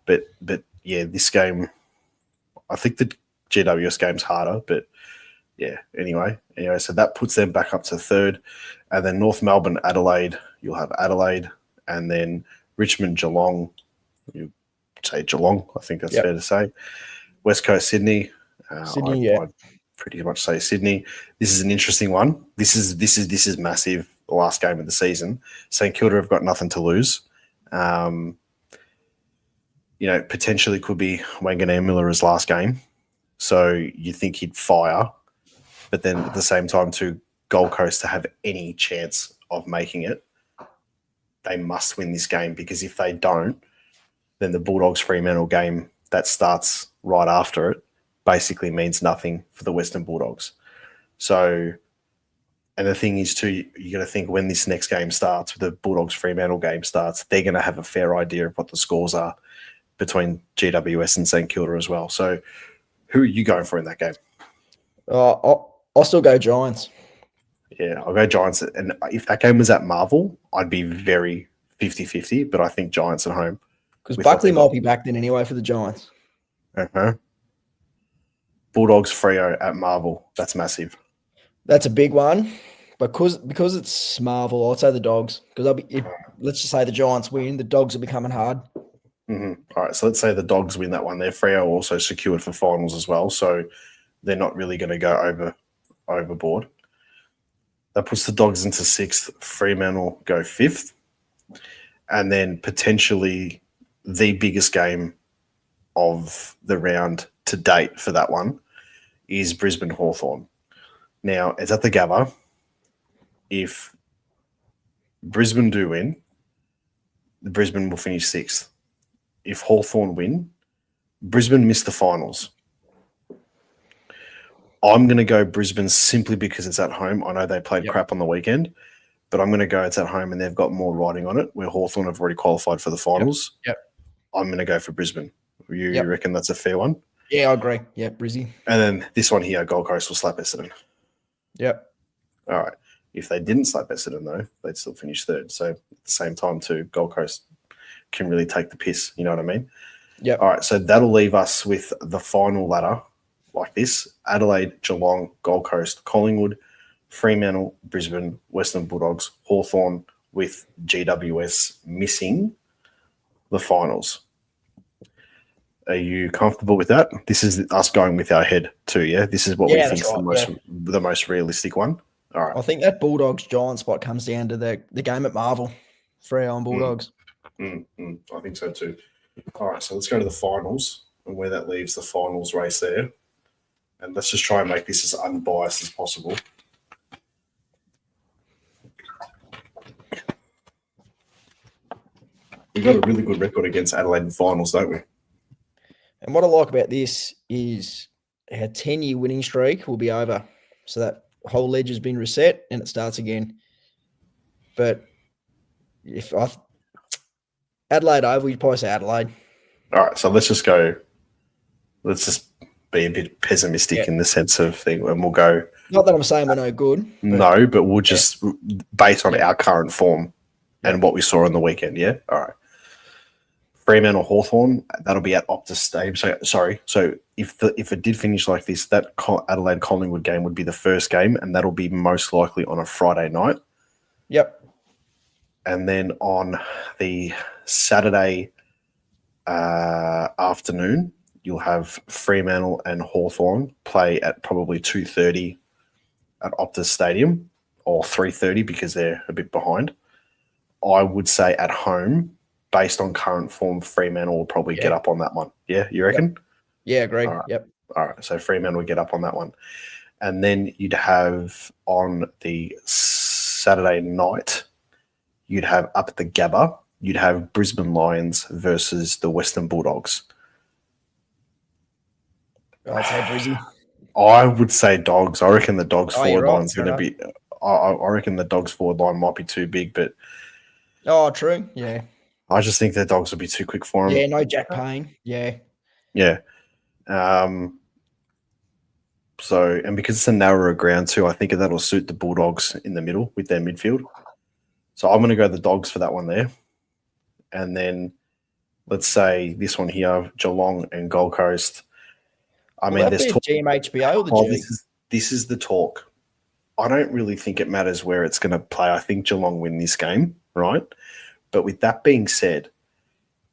But yeah, this game, I think the GWS game's harder, but yeah, anyway, so that puts them back up to 3rd. And then North Melbourne, Adelaide, you'll have Adelaide. And then Richmond, Geelong, you say Geelong, I think that's fair to say. West Coast, Sydney. I'd pretty much say Sydney. This is an interesting one. This is massive. The last game of the season. St Kilda have got nothing to lose. Potentially could be Wanganeen Miller's last game. So you think he'd fire, but then at the same time, to Gold Coast to have any chance of making it, they must win this game, because if they don't, then the Bulldogs Fremantle game that starts right after it basically means nothing for the Western Bulldogs. So, and the thing is too, you got to think when this next game starts, the Bulldogs Fremantle game starts, they're going to have a fair idea of what the scores are between GWS and St Kilda as well. So, who are you going for in that game? I'll still go Giants. Yeah, I'll go Giants. And if that game was at Marvel, I'd be very 50-50, but I think Giants at home. Because Buckley might be back then anyway for the Giants. Uh-huh. Bulldogs Freo at Marvel. That's massive. That's a big one. Because it's Marvel, I'd say the Dogs. Because let's just say the Giants win, the Dogs are becoming hard. Mm-hmm. All right, so let's say the Dogs win that one. Their Freo also secured for finals as well, so they're not really going to go overboard. That puts the Dogs into 6th. Fremantle go 5th. And then potentially the biggest game of the round to date for that one is Brisbane Hawthorn. Now, it's at the Gabba. If Brisbane do win, Brisbane will finish 6th. If Hawthorn win, Brisbane miss the finals. I'm going to go Brisbane simply because it's at home. I know they played crap on the weekend, but I'm going to go it's at home and they've got more riding on it, where Hawthorn have already qualified for the finals. Yep. I'm going to go for Brisbane. You reckon that's a fair one? Yeah, I agree. Yeah, Brizzy. And then this one here, Gold Coast will slap Essendon. Yep. All right. If they didn't slap Essendon, though, they'd still finish 3rd. So at the same time, too, Gold Coast can really take the piss. You know what I mean? Yeah. All right. So that'll leave us with the final ladder like this: Adelaide, Geelong, Gold Coast, Collingwood, Fremantle, Brisbane, Western Bulldogs, Hawthorn, with GWS missing the finals. Are you comfortable with that? This is us going with our head too, yeah? This is what we think is the most realistic one. All right. I think that Bulldogs-Giant spot comes down to the game at Marvel. Freo on Bulldogs. I think so too. All right, so let's go to the finals and where that leaves the finals race there. And let's just try and make this as unbiased as possible. We've got a really good record against Adelaide in finals, don't we? And what I like about this is our 10-year winning streak will be over. So that whole ledge has been reset and it starts again. But if Adelaide over, we'd probably say Adelaide. All right, so let's just be a bit pessimistic in the sense of thing, and we'll go. Not that I'm saying we're no good. But we'll just based on our current form and what we saw on the weekend. Yeah. All right. Fremantle Hawthorn, that'll be at Optus Stadium. So if it did finish like this, that Adelaide Collingwood game would be the first game, and that'll be most likely on a Friday night. Yep. And then on the Saturday afternoon, you'll have Fremantle and Hawthorn play at probably 2:30 at Optus Stadium, or 3:30 because they're a bit behind. I would say at home, based on current form, Fremantle will probably get up on that one. Yeah, you reckon? Yeah, agree. All right. Yep. All right, so Fremantle will get up on that one. And then you'd have on the Saturday night, you'd have up at the Gabba, you'd have Brisbane Lions versus the Western Bulldogs. I'd say Brizzy. I would say Dogs. I reckon the Dogs forward line's going to be. I reckon the Dogs forward line might be too big, but. Oh, true. Yeah. I just think their Dogs will be too quick for them. Yeah, no Jack Payne. Yeah. Yeah. So, and because it's a narrower ground too, I think that'll suit the Bulldogs in the middle with their midfield. So I'm going to go the Dogs for that one there. And then let's say this one here, Geelong and Gold Coast. I mean, there's talk. GMHBA or the G? This is the talk. I don't really think it matters where it's going to play. I think Geelong win this game, right? But with that being said,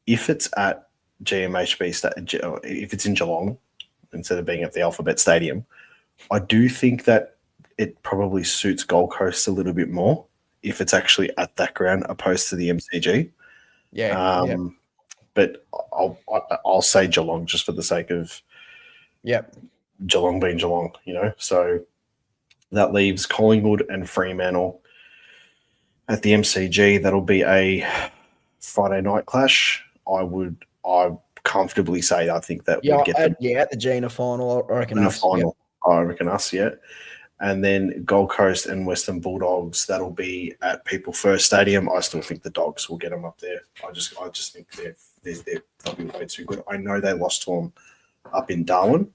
if it's at GMHB, if it's in Geelong instead of being at the Alphabet Stadium, I do think that it probably suits Gold Coast a little bit more if it's actually at that ground opposed to the MCG. Yeah. But I'll say Geelong just for the sake of Geelong being Geelong, So that leaves Collingwood and Fremantle at the MCG. That'll be a Friday night clash. I comfortably say I think that Yeah, would get them at the Gina final, I reckon in the us. final. I reckon us, yeah. And then Gold Coast and Western Bulldogs, that'll be at People First Stadium. I still think the Dogs will get them up there. I just think they'll be way too good. I know they lost to them up in Darwin,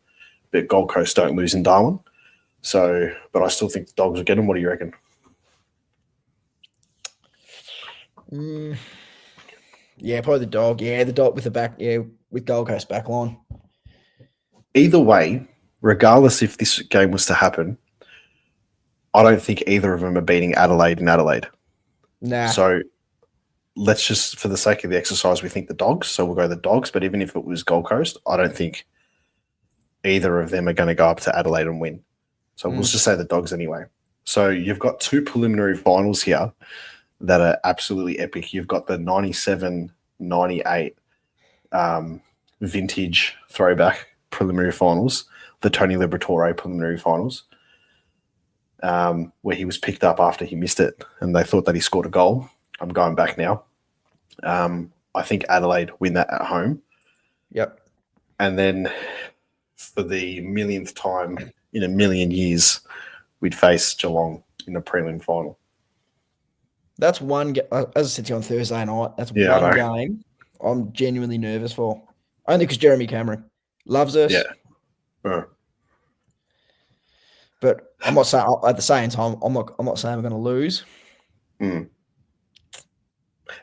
but Gold Coast don't lose in Darwin. So, but I still think the Dogs will get them. What do you reckon? Yeah, probably the Dog. Yeah, the Dog with the back. Yeah, with Gold Coast back line. Either way, regardless if this game was to happen, I don't think either of them are beating Adelaide in Adelaide. Nah. So let's just, for the sake of the exercise, we think the Dogs. So we'll go the Dogs. But even if it was Gold Coast, I don't think either of them are going to go up to Adelaide and win. So we'll just say the Dogs anyway. So you've got two preliminary finals here that are absolutely epic. You've got the 97-98 vintage throwback preliminary finals, the Tony Liberatore preliminary finals, where he was picked up after he missed it and they thought that he scored a goal. I'm going back now. I think Adelaide win that at home. Yep. And then for the millionth time in a million years, we'd face Geelong in a prelim final. That's one, as I said to you on Thursday night, that's one game I'm genuinely nervous for. Only because Jeremy Cameron loves us. Yeah. But I'm not saying, at the same time, I'm not saying we're going to lose. The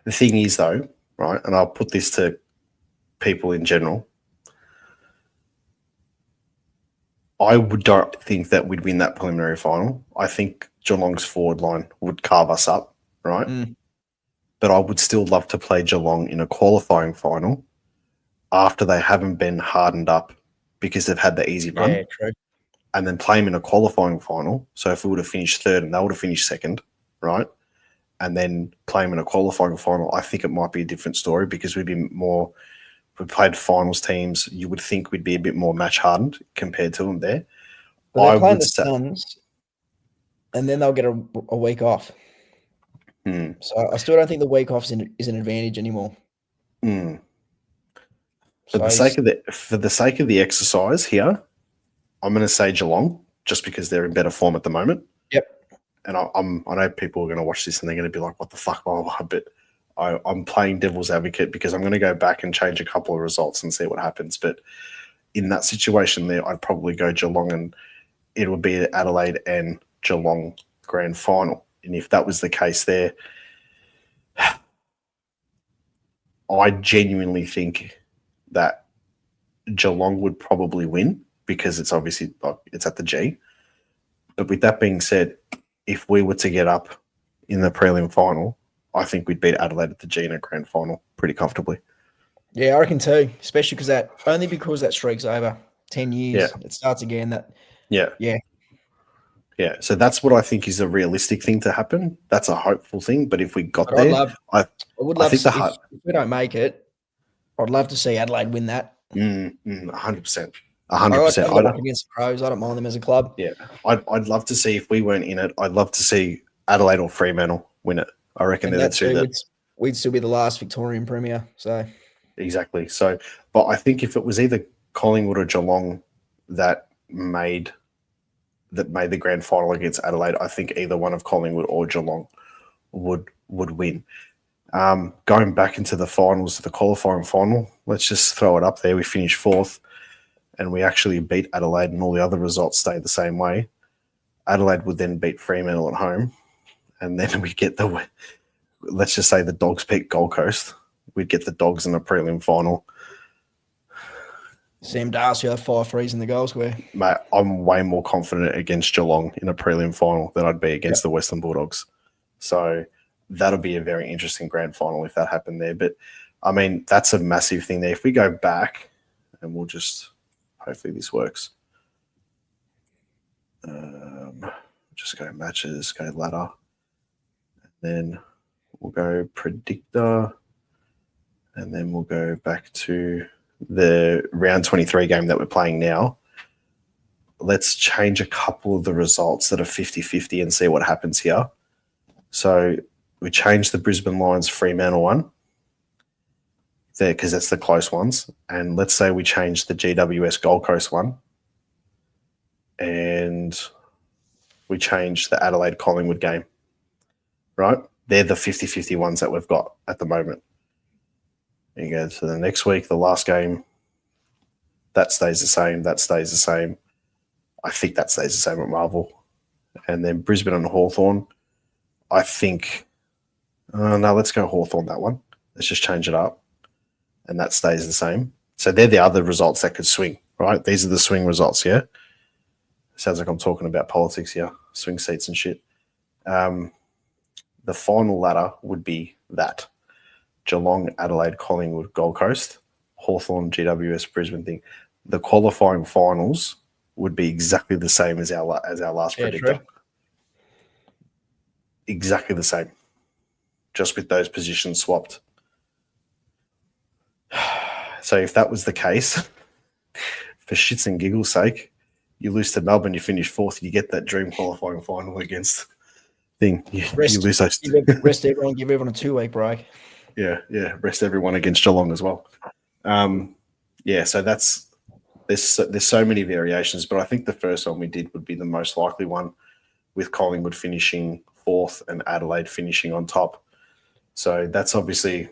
thing is, though, right, and I'll put this to people in general, I don't think that we'd win that preliminary final. I think Geelong's forward line would carve us up, right? But I would still love to play Geelong in a qualifying final after they haven't been hardened up because they've had the easy run. Yeah, true. And then play them in a qualifying final. So if we would have finished third and they would have finished second, right? And then play them in a qualifying final, I think it might be a different story because we'd be more – we played finals teams. You would think we'd be a bit more match hardened compared to them there. But they're playing the Suns, and then they'll get a week off. So I still don't think the week off is an advantage anymore. For the sake of the exercise here, I'm going to say Geelong just because they're in better form at the moment. Yep. And I know people are going to watch this and they're going to be like, "What the fuck?" Blah, blah, blah. But I'm playing devil's advocate because I'm going to go back and change a couple of results and see what happens. But in that situation there, I'd probably go Geelong and it would be Adelaide and Geelong grand final. And if that was the case there, I genuinely think that Geelong would probably win because it's obviously it's at the G. But with that being said, if we were to get up in the prelim final, I think we'd beat Adelaide at the G in a grand final pretty comfortably. Yeah, I reckon too, especially because that streak's over 10 years. Yeah. It starts again. Yeah. So that's what I think is a realistic thing to happen. That's a hopeful thing. But if we got there, I would love if we don't make it, I'd love to see Adelaide win that. 100%. 100%. I like against the Crows. I don't mind them as a club. Yeah. I'd love to see if we weren't in it. I'd love to see Adelaide or Fremantle win it. I reckon they're the two that we'd still be the last Victorian premier. So exactly. So, but I think if it was either Collingwood or Geelong that made the grand final against Adelaide, I think either one of Collingwood or Geelong would win. Going back into the finals, the qualifying final, let's just throw it up there. We finished fourth and we actually beat Adelaide and all the other results stayed the same way. Adelaide would then beat Fremantle at home. And then we get let's just say the Dogs beat Gold Coast. We'd get the Dogs in a prelim final. Sam Darcy had 5 threes in the goal square. Mate, I'm way more confident against Geelong in a prelim final than I'd be against the Western Bulldogs. So that'll be a very interesting grand final if that happened there. But, I mean, that's a massive thing there. If we go back, and we'll just – hopefully this works. Just go matches, go ladder. Then we'll go predictor, and then we'll go back to the round 23 game that we're playing now. let's change a couple of the results that are 50-50 and see what happens here. So we changed the Brisbane Lions Fremantle one there because that's the close ones. And let's say we change the GWS Gold Coast one and we change the Adelaide Collingwood game, right? They're the 50-50 ones that we've got at the moment. You go to the next week, the last game, that stays the same. That stays the same. I think that stays the same at Marvel. And then Brisbane and Hawthorn, I think, no, let's go Hawthorn that one. Let's just change it up. And that stays the same. So they're the other results that could swing, right? These are the swing results, yeah? Sounds like I'm talking about politics here, swing seats and shit. The final ladder would be that. Geelong, Adelaide, Collingwood, Gold Coast, Hawthorn, GWS, Brisbane thing. The qualifying finals would be exactly the same as our last predictor. True. Exactly the same. Just with those positions swapped. So if that was the case, for shits and giggles sake, you lose to Melbourne, you finish fourth, you get that dream qualifying final against thing. You lose those. Rest everyone, give everyone a 2-week break. Yeah, rest everyone against Geelong as well. So there's so many variations, but I think the first one we did would be the most likely one, with Collingwood finishing fourth and Adelaide finishing on top. So that's obviously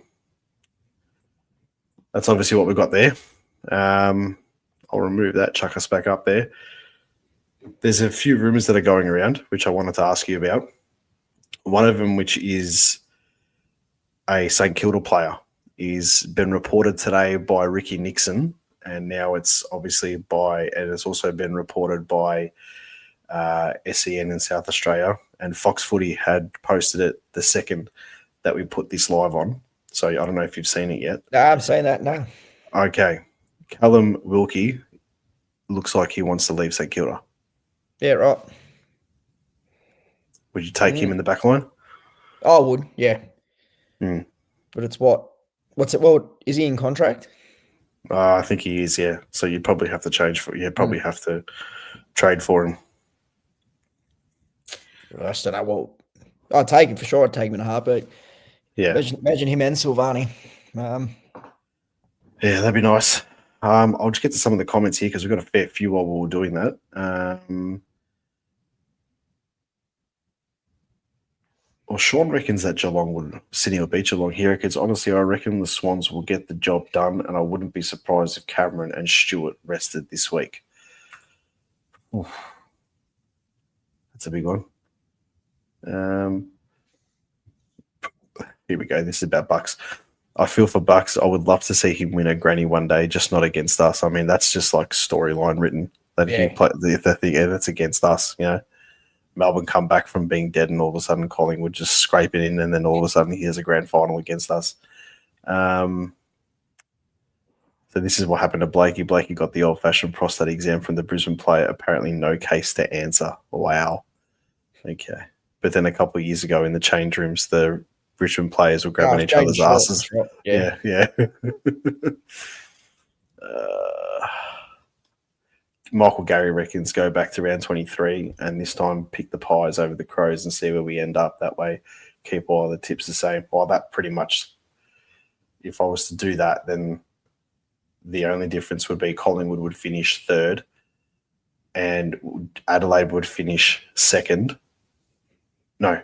what we've got there. I'll remove that, chuck us back up there. There's a few rumours that are going around, which I wanted to ask you about. One of them, which is a St Kilda player, is been reported today by Ricky Nixon, and now it's also been reported by SEN in South Australia, and Fox Footy had posted it the second that we put this live on. So I don't know if you've seen it yet. No, I'm saying that now. Okay. Callum Wilkie looks like he wants to leave St Kilda. Yeah, right. Would you take him in the back line? I would, yeah. Mm. But it's what? What's it? Well, is he in contract? I think he is, yeah. So you'd probably have to have to trade for him. I just don't know. Well, I'd take him for sure. I'd take him in a heartbeat. Yeah. Imagine him and Silvani. Yeah, that'd be nice. I'll just get to some of the comments here because we've got a fair few while we were doing that. Well, Sean reckons that Geelong would Sydney will beat Geelong. He reckons, honestly, I reckon the Swans will get the job done, and I wouldn't be surprised if Cameron and Stewart rested this week. Oof. That's a big one. Here we go. This is about Bucks. I feel for Bucks. I would love to see him win a granny one day, just not against us. I mean, that's just like storyline written that he play if they think that's against us. You know, Melbourne come back from being dead, and all of a sudden Collingwood just scrape it in, and then all of a sudden he has a grand final against us. So this is what happened to Blakey. Blakey got the old-fashioned prostate exam from the Brisbane player. Apparently, no case to answer. Wow. Okay, but then a couple of years ago in the change rooms, the Richmond players were grabbing each other's asses. Right. Yeah. Michael Gary reckons go back to round 23 and this time pick the Pies over the Crows and see where we end up. That way, keep all the tips the same. Well, that pretty much, if I was to do that, then the only difference would be Collingwood would finish third and Adelaide would finish second. No,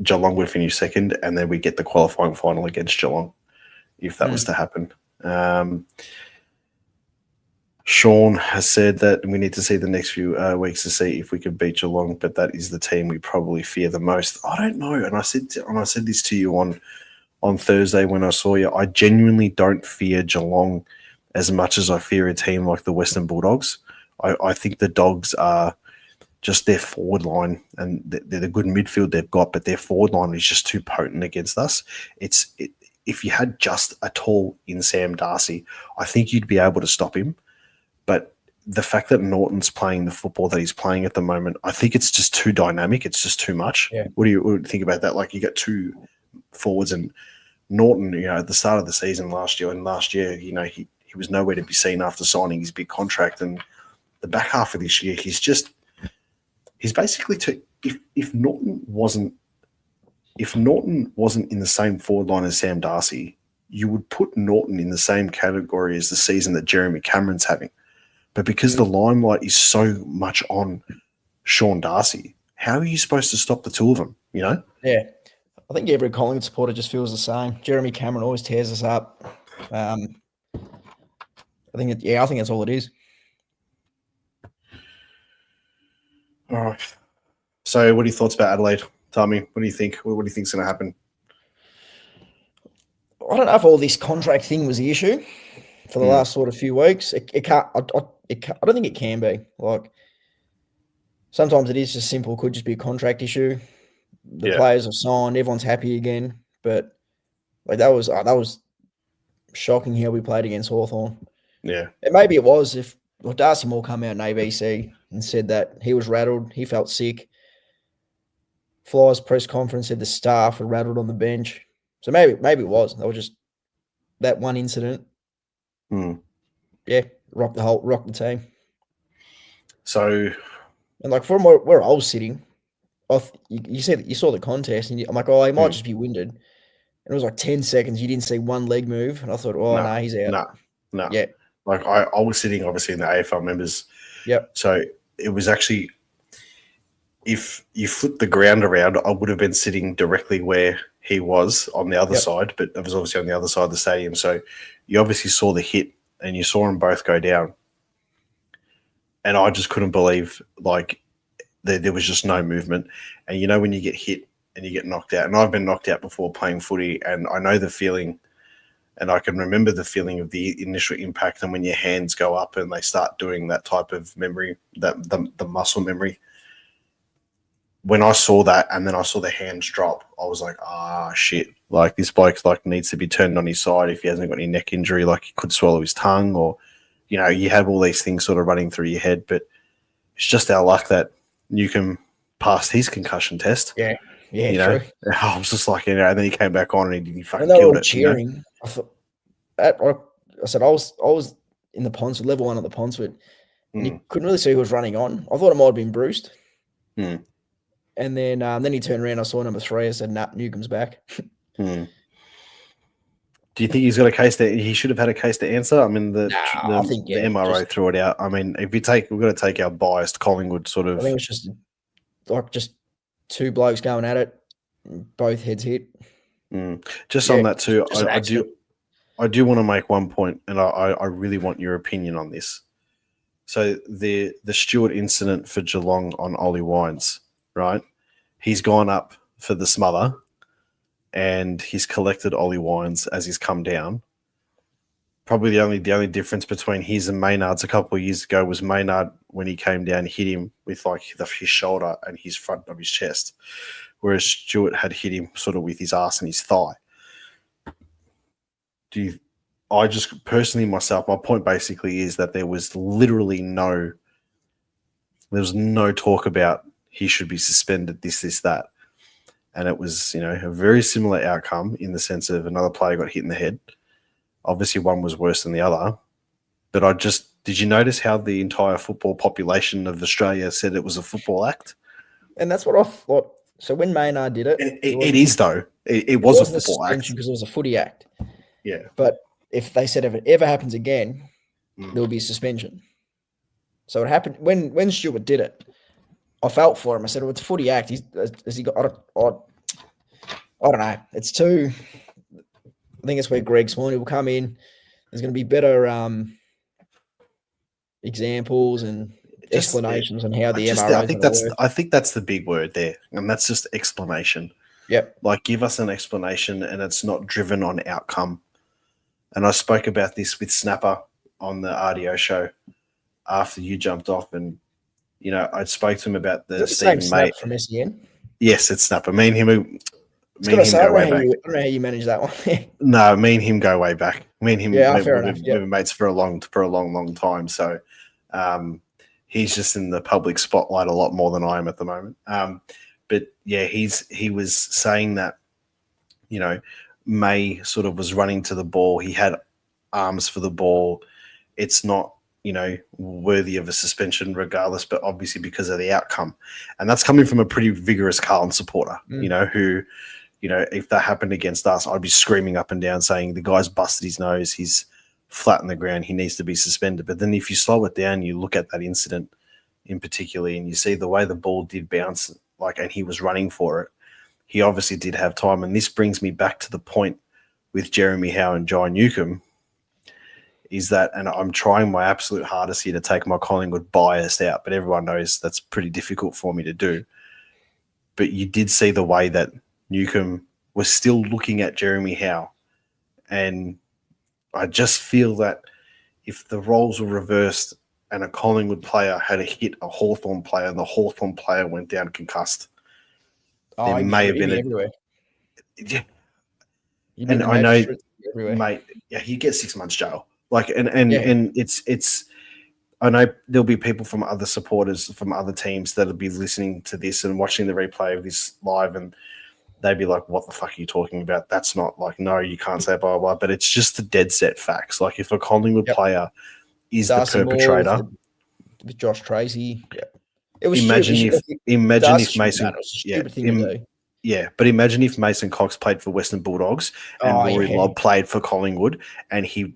Geelong would finish second, and then we get the qualifying final against Geelong if that was to happen. Sean has said that we need to see the next few weeks to see if we can beat Geelong, but that is the team we probably fear the most. I don't know, and I said this to you on Thursday when I saw you. I genuinely don't fear Geelong as much as I fear a team like the Western Bulldogs. I think the Dogs are just their forward line, and they're the good midfield they've got, but their forward line is just too potent against us. If you had just a tall in Sam Darcy, I think you'd be able to stop him. But the fact that Norton's playing the football that he's playing at the moment, I think it's just too dynamic. It's just too much. Yeah. What do you think about that? Like, you got two forwards, and Norton, at the start of the season last year, he was nowhere to be seen after signing his big contract, and the back half of this year, he's basically if Norton wasn't in the same forward line as Sam Darcy, you would put Norton in the same category as the season that Jeremy Cameron's having. But because the limelight is so much on Sean Darcy, how are you supposed to stop the two of them, you know? Yeah. I think every Collingwood supporter just feels the same. Jeremy Cameron always tears us up. I think that's all it is. All right. So what are your thoughts about Adelaide? Tell me, what do you think? What do you think's going to happen? I don't know if all this contract thing was the issue for the last sort of few weeks. It can't. I don't think it can be. Like sometimes it is just simple. Could just be a contract issue. The players have signed. Everyone's happy again. But like that was shocking how we played against Hawthorn. Yeah, and maybe it was if Darcy Moore come out in ABC and said that he was rattled. He felt sick. Flyers press conference said the staff were rattled on the bench. So maybe it was. That was just that one incident. Yeah, rocked the team. So, and like from where I was sitting, you said that you saw the contest, and I'm like, oh, he might just be winded. And it was like 10 seconds. You didn't see one leg move, and I thought, oh no, he's out. No. Yeah. Like I was sitting obviously in the AFL members. Yep. So it was actually, if you flip the ground around, I would have been sitting directly where he was on the other side, but it was obviously on the other side of the stadium. So you obviously saw the hit and you saw them both go down. And I just couldn't believe like there was just no movement. And you know, when you get hit and you get knocked out, and I've been knocked out before playing footy, and I know the feeling, and I can remember the feeling of the initial impact and when your hands go up and they start doing that type of memory, that the muscle memory. When I saw that and then I saw the hands drop, I was like, shit. Like this bloke like needs to be turned on his side if he hasn't got any neck injury, like he could swallow his tongue, or, you know, you have all these things sort of running through your head. But it's just our luck that Newcomb passed his concussion test. Yeah, you true. know, I was just like, you know, and then he came back on and he fucking and they killed were it. Cheering. You know? I thought, I said I was in the Ponsford, level 1 of the Ponsford, and you couldn't really see who was running on. I thought it might have been Bruce. And then he turned around. I saw number 3. I said, "Nah, Newcomb's back." Do you think he's got a case that he should have had a case to answer? I mean, the MRO threw it out. I mean, we've got to take our biased Collingwood sort of. I think it's just two blokes going at it, both heads hit. Just on that too, I do want to make one point, and I really want your opinion on this. So the Stewart incident for Geelong on Ollie Wines, right? He's gone up for the smother, and he's collected Ollie Wines as he's come down. Probably the only difference between his and Maynard's a couple of years ago was Maynard, when he came down, hit him with like his shoulder and his front of his chest, whereas Stewart had hit him sort of with his ass and his thigh. I just personally myself, my point basically is that there was literally no talk about he should be suspended, this, that. And it was, you know, a very similar outcome in the sense of another player got hit in the head. Obviously one was worse than the other. But did you notice how the entire football population of Australia said it was a football act? And that's what I thought. So when Maynard did it, it is though. It was a football act because it was a footy act. Yeah. But if they said if it ever happens again, there will be suspension. So it happened when Stewart did it. I felt for him. I said, "Well, it's a footy act. Has he got? I don't know. It's too. I think it's where Greg Swanee will come in. There's going to be better examples and explanations on how the MRO. I think that's the big word there, and that's just explanation. Yep. Like, give us an explanation, and it's not driven on outcome. And I spoke about this with Snapper on the RDO show after you jumped off, and you know, I spoke to him about the Stephen May from SEN. Yes, it's Snapper. Me and him go way back. I don't know how you manage that one. No, me and him go way back. Me and him, we've been mates for a long time. So he's just in the public spotlight a lot more than I am at the moment. But yeah, he was saying that, you know, May sort of was running to the ball. He had arms for the ball. It's not worthy of a suspension regardless, but obviously because of the outcome. And that's coming from a pretty vigorous Carlton supporter, who, if that happened against us, I'd be screaming up and down saying the guy's busted his nose, he's flat on the ground, he needs to be suspended. But then if you slow it down, you look at that incident in particular and you see the way the ball did bounce, and he was running for it, he obviously did have time. And this brings me back to the point with Jeremy Howe and John Newcomb, is that, and I'm trying my absolute hardest here to take my Collingwood bias out, but everyone knows that's pretty difficult for me to do. But you did see the way that Newcomb was still looking at Jeremy Howe. And I just feel that if the roles were reversed and a Collingwood player had hit a Hawthorn player and the Hawthorn player went down concussed, there may have been everywhere. Yeah. And I know, mate, he gets 6 months jail. And it's. I know there'll be people from other supporters from other teams that'll be listening to this and watching the replay of this live, and they'd be like, "What the fuck are you talking about? That's not no, you can't say blah blah." But it's just the dead set facts. If a Collingwood player is Darcy the perpetrator, Moore with Josh Tracy, it was imagine if Mason, stupid thing to do. Yeah, but imagine if Mason Cox played for Western Bulldogs and Rory Lobb played for Collingwood and he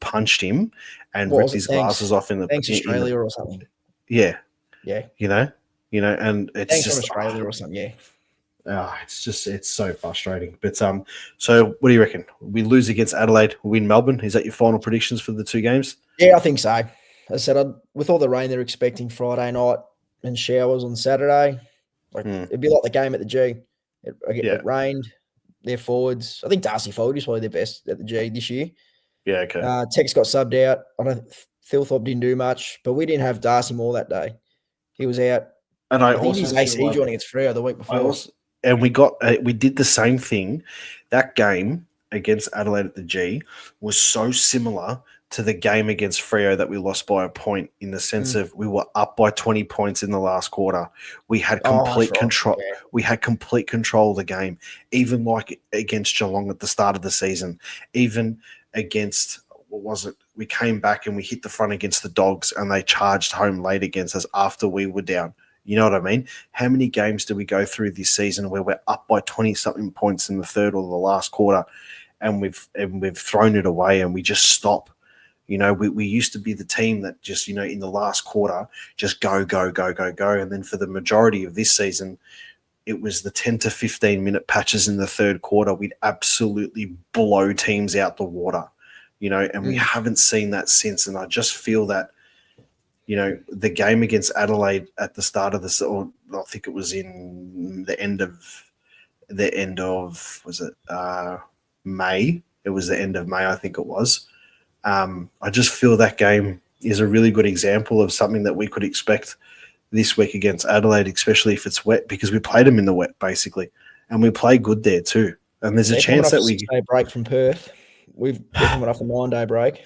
punched him and ripped his glasses off in the Australia or something. Yeah, yeah, and it's thanks just Australia or something. Yeah, it's so frustrating. But so what do you reckon? We lose against Adelaide, win Melbourne. Is that your final predictions for the two games? Yeah, I think so. As I said, with all the rain they're expecting Friday night and showers on Saturday, it'd be like the game at the G. It rained. Their forwards, I think Darcy Foley is probably their best at the G this year. Yeah, okay. Tex got subbed out. Thilthorpe didn't do much, but we didn't have Darcy Moore that day. He was out. And I think he's AC joining against Freo the week before. We did the same thing. That game against Adelaide at the G was so similar to the game against Freo that we lost by a point, in the sense of we were up by 20 points in the last quarter. We had complete control. Yeah. We had complete control of the game, even against Geelong at the start of the season, even against, what was it? We came back and we hit the front against the Dogs and they charged home late against us after we were down. You know what I mean? How many games do we go through this season where we're up by 20-something points in the third or the last quarter and we've thrown it away and we just stop? We used to be the team that just, in the last quarter, just go. And then for the majority of this season, it was the 10 to 15 minute patches in the third quarter. We'd absolutely blow teams out the water, and we haven't seen that since. And I just feel that, the game against Adelaide at the start of or I think it was in the end of, was it May? It was the end of May, I think it was. I just feel that game is a really good example of something that we could expect this week against Adelaide, especially if it's wet, because we played them in the wet, basically, and we play good there too. And there's a chance that we day break from Perth. We've coming off a 9-day break.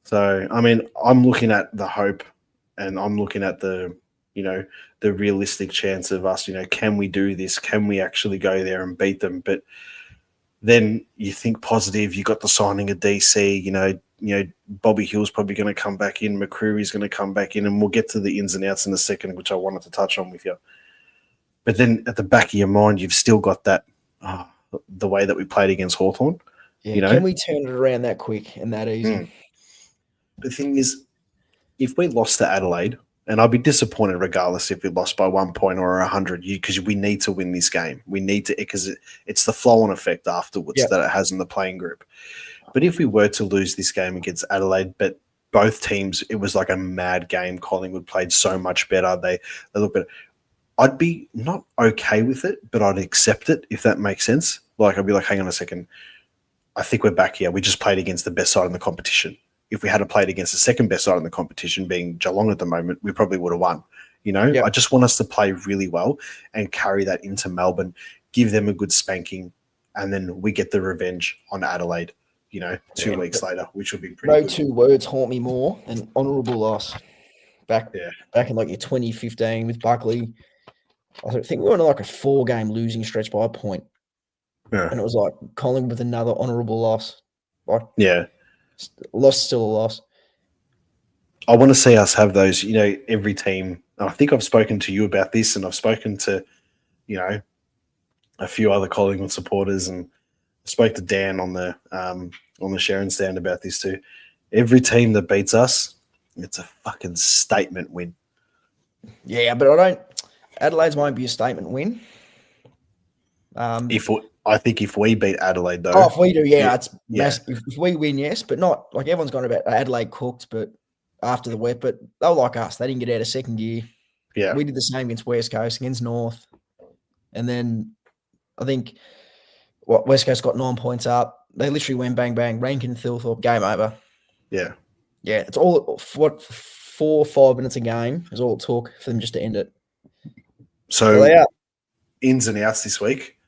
So, I mean, I'm looking at the hope, and I'm looking at the realistic chance of us. Can we do this? Can we actually go there and beat them? But then you think positive. You got the signing of DC. Bobby Hill's probably going to come back in. McCreary's going to come back in, and we'll get to the ins and outs in a second, which I wanted to touch on with you. But then at the back of your mind, you've still got that the way that we played against Hawthorn. Yeah, can we turn it around that quick and that easy? The thing is, if we lost to Adelaide, and I'd be disappointed regardless if we lost by 1 point or 100, because we need to win this game. We need to, because it's the flow-on effect afterwards that it has in the playing group. But if we were to lose this game against Adelaide, but both teams, it was like a mad game. Collingwood played so much better. They look better. I'd be not okay with it, but I'd accept it, if that makes sense. I'd be like, hang on a second. I think we're back here. We just played against the best side in the competition. If we had played against the second best side in the competition, being Geelong at the moment, we probably would have won. I just want us to play really well and carry that into Melbourne, give them a good spanking, and then we get the revenge on Adelaide, 2 weeks later, which would be pretty good. 2 words haunt me more than honourable loss. Back in your 2015 with Buckley, I think we were on a 4-game losing stretch by a point. Yeah. And it was Collingwood with another honourable loss. Yeah. Loss still a loss. I want to see us have those, every team. And I think I've spoken to you about this, and I've spoken to, a few other Collingwood supporters, and I spoke to Dan on the Sharon stand about this too. Every team that beats us, it's a fucking statement win. Yeah, but Adelaide's won't be a statement win. I think if we beat Adelaide, though. Oh, if we do, it's yeah. massive. If we win, yes, but not like everyone's gone about Adelaide cooked, but after the wet, but they were like us. They didn't get out of second gear. Yeah. We did the same against West Coast, against North. And then I think West Coast got 9 points up. They literally went bang, bang, Rankin, Thilthorpe, game over. Yeah. Yeah, it's all, 4 or 5 minutes a game is all it took for them just to end it. So ins and outs this week.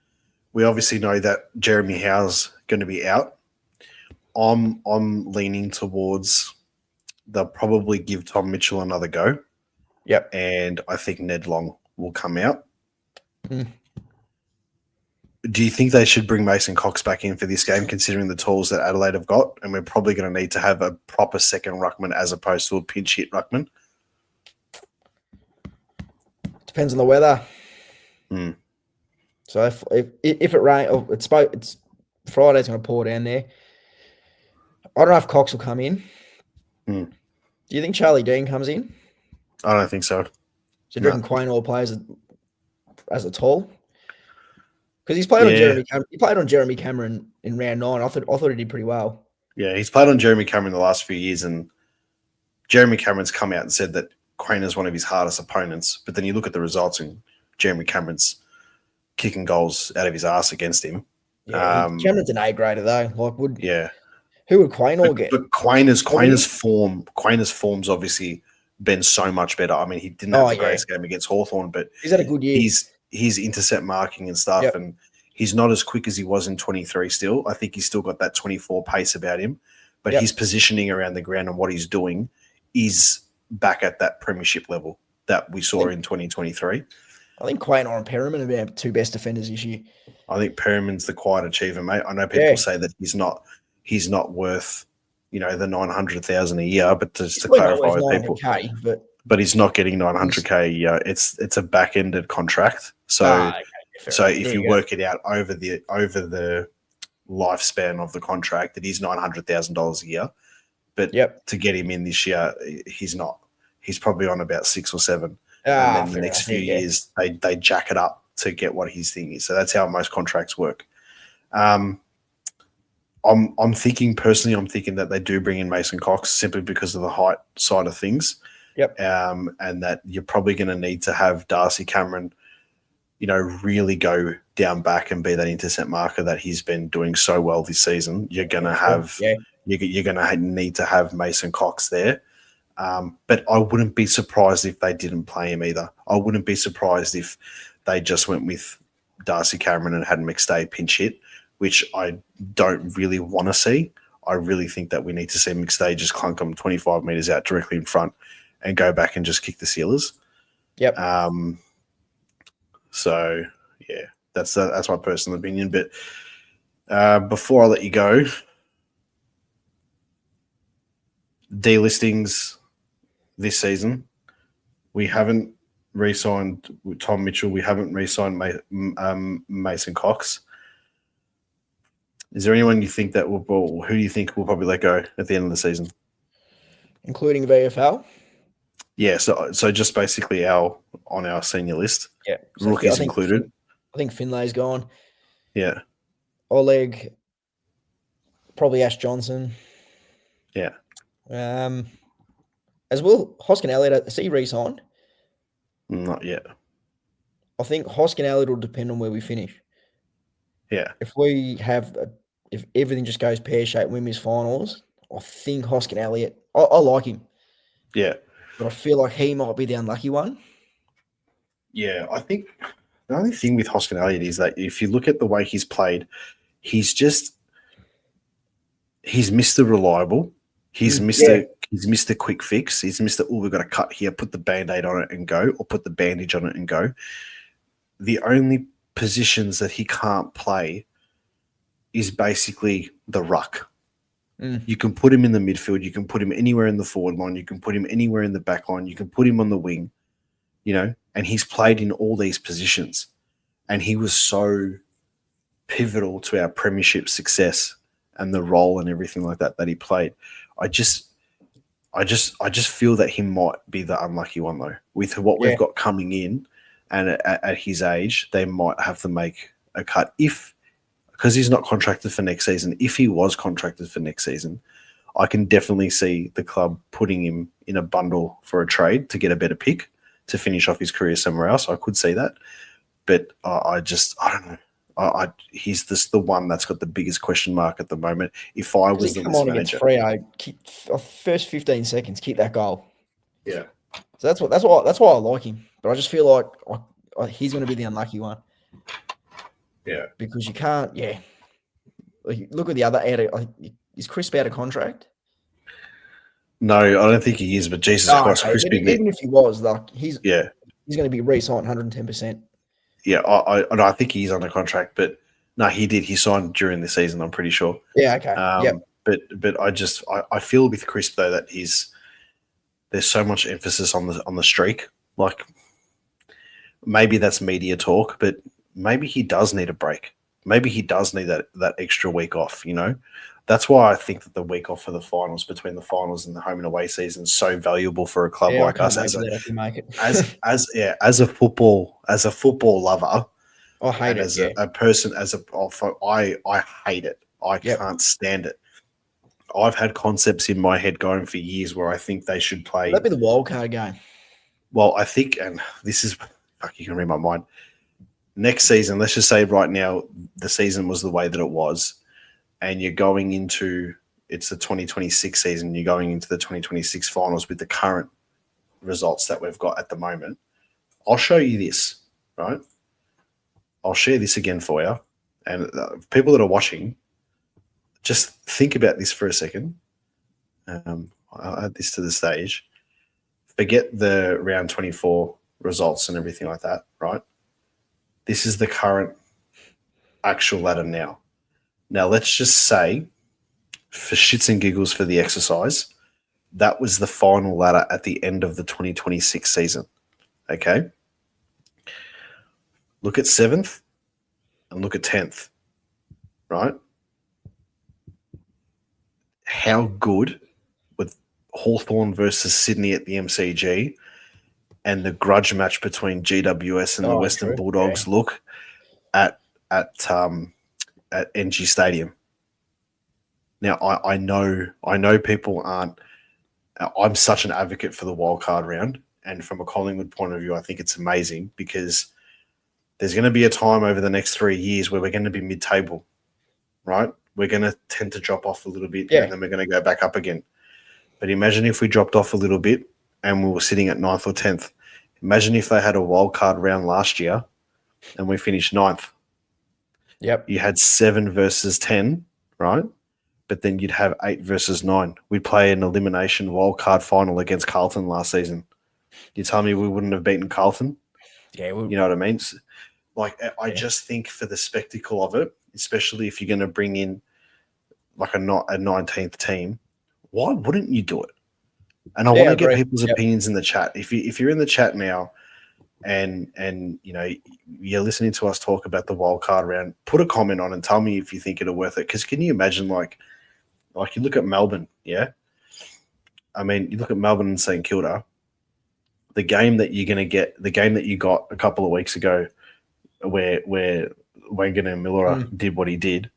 We obviously know that Jeremy Howe's going to be out. I'm leaning towards they'll probably give Tom Mitchell another go. Yep. And I think Ned Long will come out. Mm. Do you think they should bring Mason Cox back in for this game, considering the tools that Adelaide have got? And we're probably going to need to have a proper second ruckman as opposed to a pinch hit ruckman. Depends on the weather. Hmm. So if it rains, it's Friday's going to pour down there. I don't know if Cox will come in. Hmm. Do you think Charlie Dean comes in? I don't think so. So do you reckon Quain Orr plays as a tall? Because he's played on Jeremy Cameron. He played on Jeremy Cameron in round 9. I thought he did pretty well. Yeah, he's played on Jeremy Cameron the last few years, and Jeremy Cameron's come out and said that Quain is one of his hardest opponents. But then you look at the results, and Jeremy Cameron's kicking goals out of his ass against him. Yeah, Cameron's an A grader though. Who would Quain Orr get? But Quainer's form's obviously been so much better. I mean, he didn't have the greatest game against Hawthorn, but he's had a good year. He's intercept marking and stuff, and he's not as quick as he was in 23 still. I think he's still got that 24 pace about him, but his positioning around the ground and what he's doing is back at that premiership level that we saw in 2023. I think Quain Orr and Perriman are our two best defenders this year. I think Perriman's the quiet achiever, mate. I know people say that he's not worth, the 900,000 a year, but just to clarify with people, but he's not getting 900K a year. It's a back-ended contract. So if you work it out over the lifespan of the contract, it is $900,000 a year. But to get him in this year, he's not. He's probably on about 6 or 7. And then the next few years, they jack it up to get what his thing is. So that's how most contracts work. I'm thinking that they do bring in Mason Cox simply because of the height side of things. Yep. And that you're probably going to need to have Darcy Cameron, really go down back and be that intercept marker that he's been doing so well this season. You're going to have you're going to need to have Mason Cox there. But I wouldn't be surprised if they didn't play him either. I wouldn't be surprised if they just went with Darcy Cameron and had McStay pinch hit, which I don't really want to see. I really think that we need to see McStay just clunk them 25 metres out directly in front and go back and just kick the sealers. Yep. So, yeah, that's my personal opinion. But before I let you go, delistings this season, we haven't re-signed Tom Mitchell. We haven't re-signed Mason Cox. Is there anyone you think that who do you think will probably let go at the end of the season? Including VFL? Yeah, so just basically on our senior list. Yeah. So rookies included. I think Finlay's gone. Yeah. Oleg, probably Ash Johnson. Yeah. As well, Hoskin Elliott, is he re-signed? Not yet. I think Hoskin Elliott will depend on where we finish. Yeah. If everything just goes pear-shaped, we miss finals, I think Hoskin Elliott, I like him. Yeah. But I feel like he might be the unlucky one. Yeah, I think the only thing with Hoskin Elliott is that if you look at the way he's played, he's missed the reliable. He's missed a quick fix. He's missed we've got to cut here, put the Band-Aid on it and go, or put the bandage on it and go. The only positions that he can't play is basically the ruck. You can put him in the midfield. You can put him anywhere in the forward line. You can put him anywhere in the back line. You can put him on the wing, and he's played in all these positions. And he was so pivotal to our premiership success and the role and everything like that he played. I just feel that he might be the unlucky one, though. With what we've got coming in and at his age, they might have to make a cut because he's not contracted for next season. If he was contracted for next season, I can definitely see the club putting him in a bundle for a trade to get a better pick to finish off his career somewhere else. I could see that. But I don't know. He's the one that's got the biggest question mark at the moment. If I was the list manager, first 15 seconds, keep that goal. Yeah. So that's why I like him. But I just feel like he's going to be the unlucky one. Yeah. Because you can't. Yeah. Like, look at the other. Is Crisp out of contract? No, I don't think he is. But Jesus Christ, okay. Crisp. Even if he was, he's going to be re-signed 110%. Yeah, I think he's under contract, but no, he did. He signed during the season, I'm pretty sure. Yeah, okay. But I feel with Crisp though that there's so much emphasis on the streak. Like maybe that's media talk, but maybe he does need a break. Maybe he does need that extra week off. That's why I think that the week off for the finals, between the finals and the home and away season, is so valuable for a club like us as a football lover. I hate it. A person, I hate it. I can't stand it. I've had concepts in my head going for years where I think they should play. That'd be the wild card game. Well, I think, and this is, you can read my mind. Next season, let's just say right now, the season was the way that it was. And you're going into it's the 2026 season. You're going into the 2026 finals with the current results that we've got at the moment. I'll show you this, right? I'll share this again for you. And people that are watching, just think about this for a second. I'll add this to the stage. Forget the round 24 results and everything like that, right? This is the current actual ladder now. Now, let's just say, for shits and giggles for the exercise, that was the final ladder at the end of the 2026 season. Okay? Look at 7th and look at 10th, right? How good with Hawthorn versus Sydney at the MCG and the grudge match between GWS and the Western Bulldogs look at NG Stadium. Now, I know people aren't. I'm such an advocate for the wildcard round, and from a Collingwood point of view, I think it's amazing because there's going to be a time over the next 3 years where we're going to be mid-table, right? We're going to tend to drop off a little bit, and then we're going to go back up again. But imagine if we dropped off a little bit and we were sitting at 9th or 10th. Imagine if they had a wildcard round last year and we finished 9th. Yep. You had 7 versus 10, right? But then you'd have 8 versus 9. We'd play an elimination wildcard final against Carlton last season. You tell me we wouldn't have beaten Carlton? Yeah. You know what I mean? So, I just think for the spectacle of it, especially if you're going to bring in like a 19th team, why wouldn't you do it? And I want to get people's opinions in the chat. If you're in the chat now, and you're listening to us talk about the wild card round, put a comment on and tell me if you think it'll worth it. Because can you imagine, like you look at Melbourne, yeah? I mean, you look at Melbourne and St Kilda, the game that you're going to get, the game that you got a couple of weeks ago where Wangan and Miller did what he did.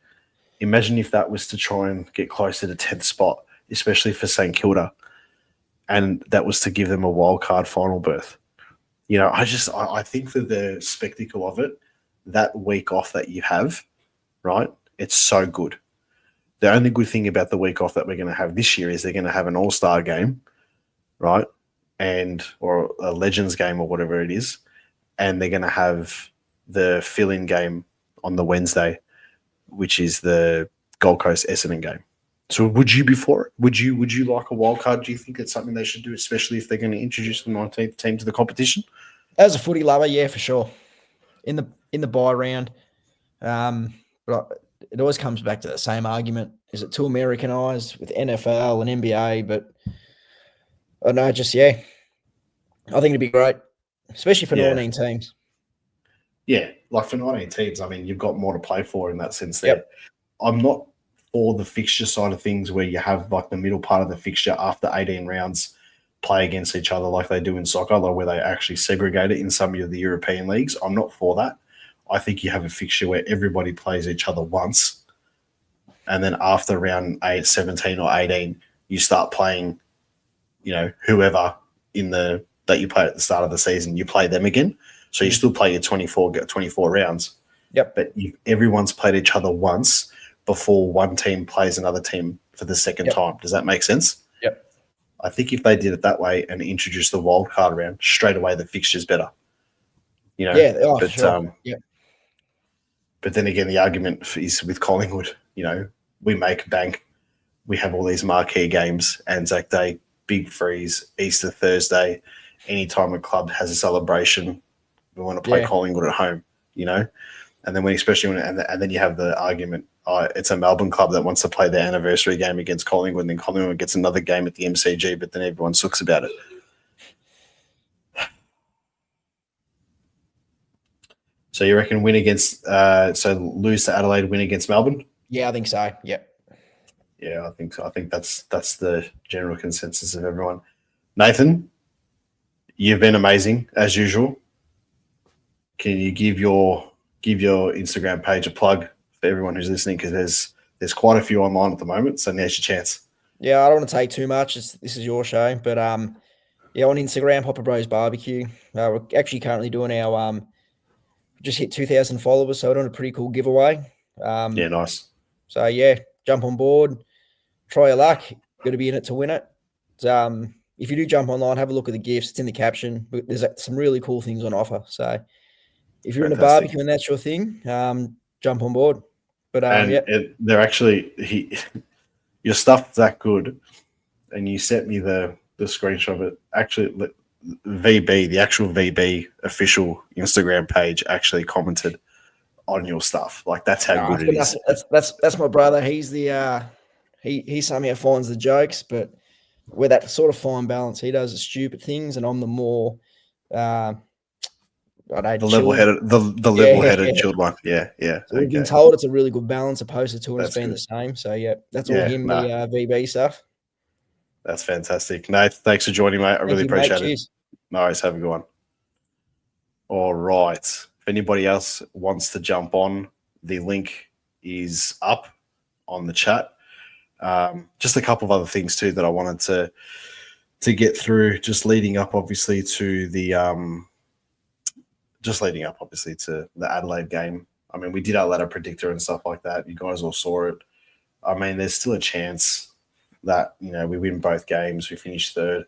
Imagine if that was to try and get closer to 10th spot, especially for St Kilda, and that was to give them a wild card final berth. I think for the spectacle of it, that week off that you have, right, it's so good. The only good thing about the week off that we're going to have this year is they're going to have an all-star game, right, or a Legends game or whatever it is, and they're going to have the fill-in game on the Wednesday, which is the Gold Coast Essendon game. So would you be for it? Would you like a wild card? Do you think it's something they should do, especially if they're going to introduce the 19th team to the competition? As a footy lover, yeah, for sure. In the bye round, but it always comes back to the same argument. is it too Americanized with NFL and NBA? But I don't know, I think it'd be great, especially for 19 teams. Yeah, like for 19 teams, I mean, you've got more to play for in that sense there. Yep. I'm not for the fixture side of things where you have like the middle part of the fixture after 18 rounds play against each other like they do in soccer, like where they actually segregate it in some of the European leagues. I'm not for that. I think you have a fixture where everybody plays each other once, and then after round 17 or 18, you start playing, whoever that you play at the start of the season, you play them again. So you still play your 24 rounds. Yep. But everyone's played each other once before one team plays another team for the second time. Does that make sense? Yep. I think if they did it that way and introduced the wild card round, straight away the fixture's better. For sure. But then again, the argument is with Collingwood, we make bank. We have all these marquee games, Anzac Day, Big Freeze, Easter Thursday. Anytime a club has a celebration, we want to play Collingwood at home, And then and then you have the argument, it's a Melbourne club that wants to play their anniversary game against Collingwood, and then Collingwood gets another game at the MCG, but then everyone sucks about it. So you reckon win against lose to Adelaide, win against Melbourne? Yeah, I think so. Yep. Yeah, I think so. I think that's the general consensus of everyone. Nathan, you've been amazing as usual. Can you give your Instagram page a plug for everyone who's listening? Because there's quite a few online at the moment, so now's your chance. Yeah, I don't want to take too much. This is your show, but on Instagram, Hopper Bros Barbecue. We're actually currently doing our just hit 2,000 followers, so we're doing a pretty cool giveaway. Nice. So jump on board, try your luck. Got to be in it to win it. If you do jump online, have a look at the gifts. It's in the caption. There's some really cool things on offer. So if you're in a barbecue and that's your thing, jump on board. But they're actually your stuff's that good, and you sent me the screenshot of it. Actually, the actual VB official Instagram page actually commented on your stuff. Like that's how good it is. That's my brother. He's the he somehow finds the jokes, but we're that sort of fine balance. He does the stupid things, and I'm the more the level-headed chilled one. Yeah. So we've been told it's a really good balance opposed to two and it's been the same. So that's all him, the VB stuff. That's fantastic. Nate, thanks for joining, mate. I really appreciate it. Nice, have a good one. All right. If anybody else wants to jump on, the link is up on the chat. Just a couple of other things too that I wanted to get through, just leading up obviously to the Adelaide game. I mean, we did our ladder predictor and stuff like that. You guys all saw it. I mean, there's still a chance that, we win both games, we finish third,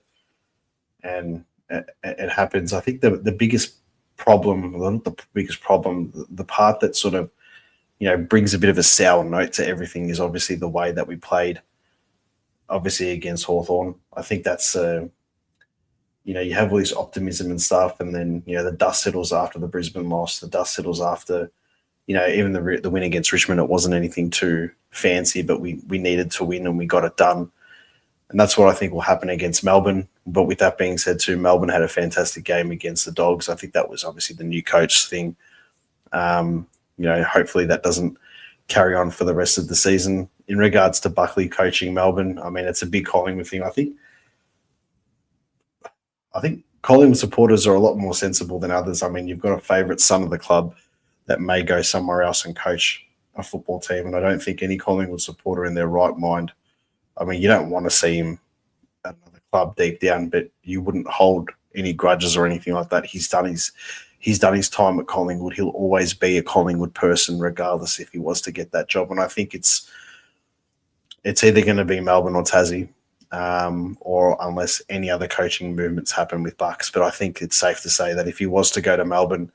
and it happens. I think the biggest problem, not the biggest problem, the part that sort of, brings a bit of a sour note to everything is obviously the way that we played, obviously against Hawthorn. I think that's, you have all this optimism and stuff, and then, the dust settles after the Brisbane loss, the dust settles after, even the win against Richmond. It wasn't anything too fancy, but we needed to win and we got it done. And that's what I think will happen against Melbourne. But with that being said too, Melbourne had a fantastic game against the Dogs. I think that was obviously the new coach thing. Hopefully that doesn't carry on for the rest of the season. In regards to Buckley coaching Melbourne, I mean, it's a big Collingwood thing. I think Collingwood supporters are a lot more sensible than others. I mean, you've got a favourite son of the club that may go somewhere else and coach a football team, and I don't think any Collingwood supporter in their right mind, I mean, you don't want to see him at another club deep down, but you wouldn't hold any grudges or anything like that. He's done his time at Collingwood. He'll always be a Collingwood person, regardless if he was to get that job. And I think it's either going to be Melbourne or Tassie, or unless any other coaching movements happen with Bucks. But I think it's safe to say that if he was to go to Melbourne,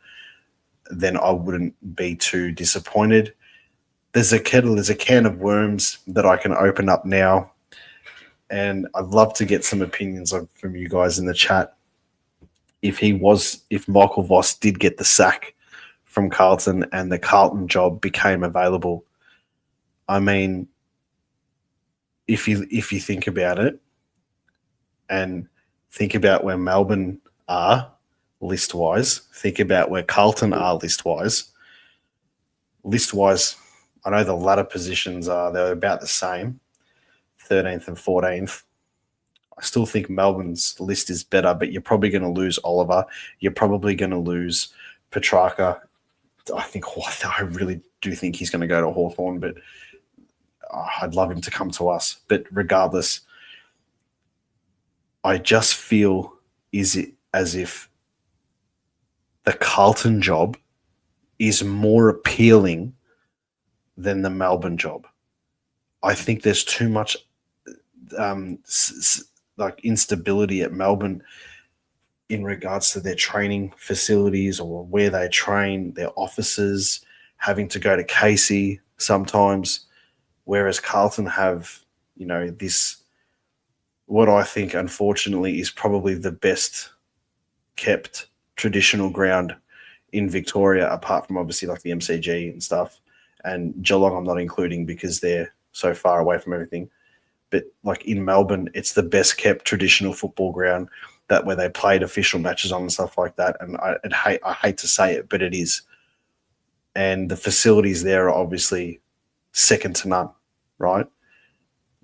then I wouldn't be too disappointed. There's a can of worms that I can open up now, and I'd love to get some opinions from you guys in the chat. If Michael Voss did get the sack from Carlton and the Carlton job became available, I mean, if you think about it, and think about where Melbourne are list wise, think about where Carlton are list wise. List wise, I know the latter positions they're about the same, 13th and 14th. I still think Melbourne's list is better, but you're probably going to lose Oliver. You're probably going to lose Petrarca. I really do think he's going to go to Hawthorn, but I'd love him to come to us. But regardless, I just feel as if the Carlton job is more appealing than the Melbourne job. I think there's too much like instability at Melbourne in regards to their training facilities or where they train, their offices, having to go to Casey sometimes, whereas Carlton have, this, what I think unfortunately is probably the best kept traditional ground in Victoria, apart from obviously like the MCG and stuff. And Geelong I'm not including because they're so far away from everything. But like in Melbourne, it's the best kept traditional football ground where they played official matches on and stuff like that. And I hate to say it, but it is. And the facilities there are obviously second to none, right?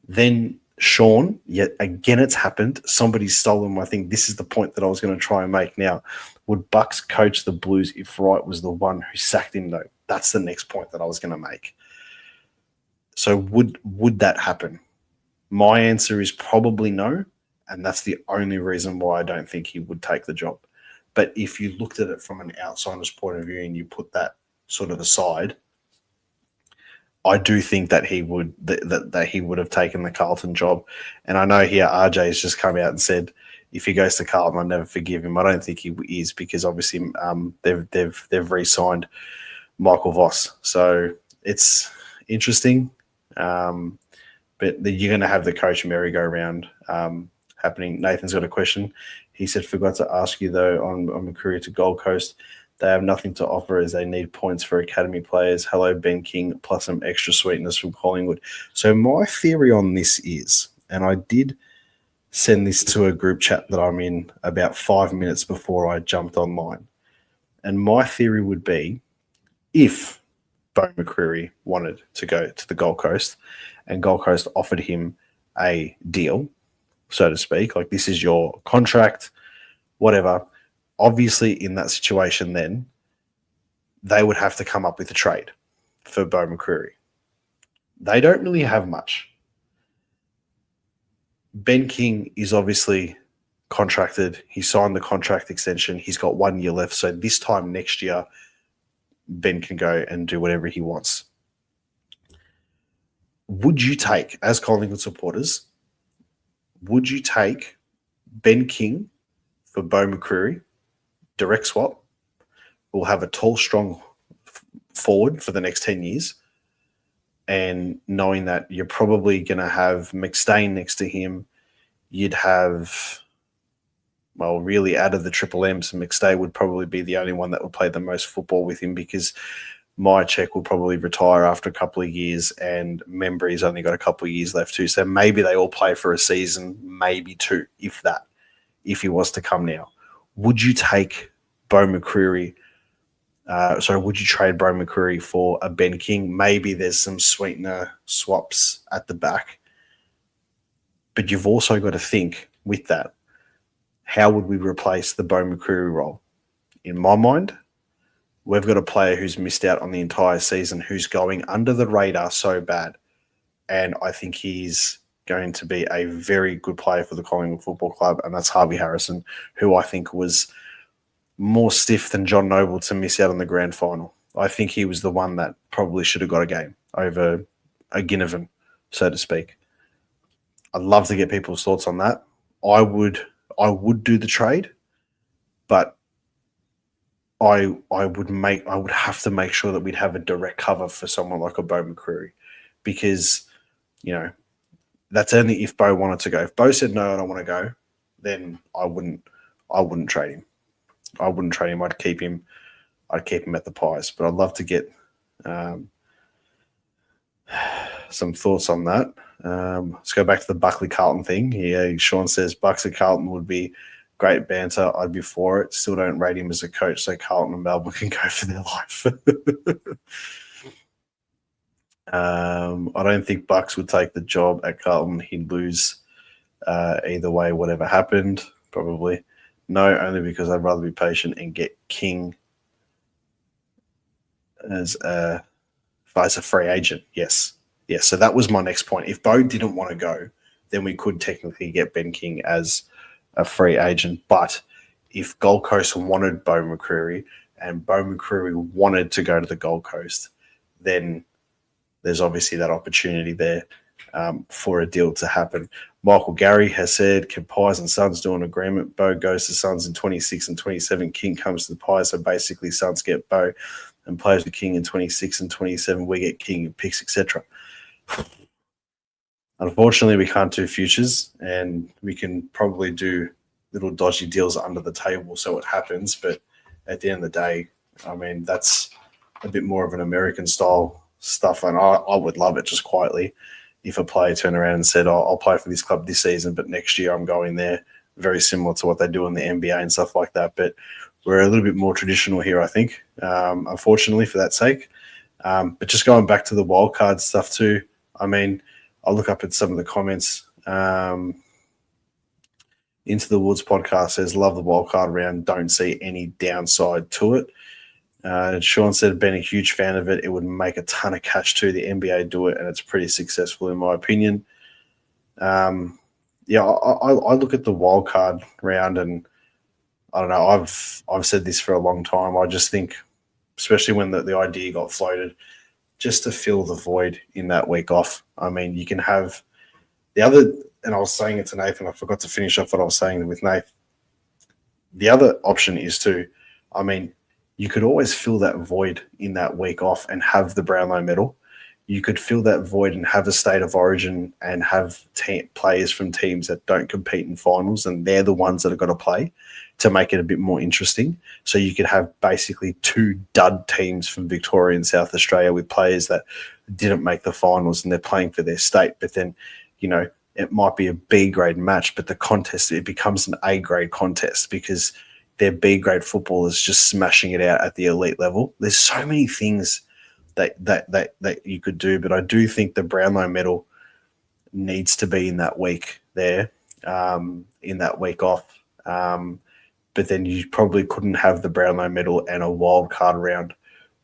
Then Sean, yet again it's happened. Somebody's stolen my thing. This is the point that I was going to try and make now. Would Bucks coach the Blues if Wright was the one who sacked him, though? That's the next point that I was going to make. So would that happen? My answer is probably no, and that's the only reason why I don't think he would take the job. But if you looked at it from an outsider's point of view and you put that sort of aside, I do think that he would that he would have taken the Carlton job. And I know here RJ has just come out and said if he goes to Carlton, I'll never forgive him. I don't think he is because obviously they've re-signed Michael Voss, so it's interesting. But you're going to have the coach merry-go-round happening. Nathan's got a question. He said, forgot to ask you, though, on Macquarie to Gold Coast, they have nothing to offer as they need points for academy players. Hello, Ben King, plus some extra sweetness from Collingwood. So my theory on this is, and I did send this to a group chat that I'm in about 5 minutes before I jumped online. And my theory would be if Bo McCreary wanted to go to the Gold Coast and Gold Coast offered him a deal, so to speak, like this is your contract, whatever, obviously in that situation then they would have to come up with a trade for Bo McCreary. They don't really have much. Ben King is obviously contracted. He signed the contract extension. He's got 1 year left. So this time next year, Ben can go and do whatever he wants. Would you take, as Collingwood supporters, would you take Ben King for Bo McCreary, direct swap? We'll have a tall, strong forward for the next 10 years. And knowing that you're probably going to have McStain next to him, you'd have, well, really out of the Triple M's, McStay would probably be the only one that would play the most football with him because Myercheck will probably retire after a couple of years and Membry's only got a couple of years left too. So maybe they all play for a season, maybe two, if that, if he was to come now. Would you take Bo McCreary? Would you trade Bo McCreary for a Ben King? Maybe there's some sweetener swaps at the back. But you've also got to think with that, how would we replace the Bo McCreary role? In my mind, we've got a player who's missed out on the entire season, who's going under the radar so bad. And I think he's going to be a very good player for the Collingwood Football Club, and that's Harvey Harrison, who I think was more stiff than John Noble to miss out on the grand final. I think he was the one that probably should have got a game over a Ginnivan, so to speak. I'd love to get people's thoughts on that. I would do the trade, but I would have to make sure that we'd have a direct cover for someone like a Bo McCreary, because that's only if Bo wanted to go. If Bo said no, I don't want to go, then I wouldn't trade him. I wouldn't trade him. I'd keep him at the Pies. But I'd love to get some thoughts on that. Let's go back to the Buckley Carlton thing. Yeah, Sean says Bucks at Carlton would be great banter. I'd be for it. Still don't rate him as a coach, so Carlton and Melbourne can go for their life. I don't think Bucks would take the job at Carlton. He'd lose either way, whatever happened. Probably. No, only because I'd rather be patient and get King as a free agent. Yes. So that was my next point. If Bo didn't want to go, then we could technically get Ben King as a free agent. But if Gold Coast wanted Bo McCreary and Bo McCreary wanted to go to the Gold Coast, then there's obviously that opportunity there for a deal to happen. Michael Gary has said, can Pies and Suns do an agreement? Bo goes to Suns in 26 and 27. King comes to the Pies. So basically Suns get Bo and plays with King in 26 and 27. We get King and picks, etc. Unfortunately, we can't do futures, and we can probably do little dodgy deals under the table so it happens. But at the end of the day, I mean, that's a bit more of an American style stuff. And I would love it just quietly if a player turned around and said, I'll play for this club this season, but next year I'm going there. Very similar to what they do in the NBA and stuff like that. But we're a little bit more traditional here, I think, unfortunately, for that sake. But just going back to the wildcard stuff too, I mean, I'll look up at some of the comments. Into the Woods podcast says, love the wildcard round, don't see any downside to it. Sean said, been a huge fan of it. It would make a ton of cash too. The NBA do it, and it's pretty successful in my opinion. I look at the wildcard round, and I don't know. I've said this for a long time. I just think, especially when the idea got floated, just to fill the void in that week off. I mean, you can have the other, and I was saying it to Nathan. I forgot to finish off what I was saying with Nathan. The other option is you could always fill that void in that week off and have the Brownlow medal. You could fill that void and have a state of origin and have players from teams that don't compete in finals, and they're the ones that are going to play to make it a bit more interesting. So you could have basically two dud teams from Victoria and South Australia with players that didn't make the finals and they're playing for their state. But then, it might be a B grade match, but the contest, it becomes an A grade contest because their B grade football is just smashing it out at the elite level. There's so many things that you could do, but I do think the Brownlow medal needs to be in that week there, in that week off. But then you probably couldn't have the Brownlow medal and a wild card round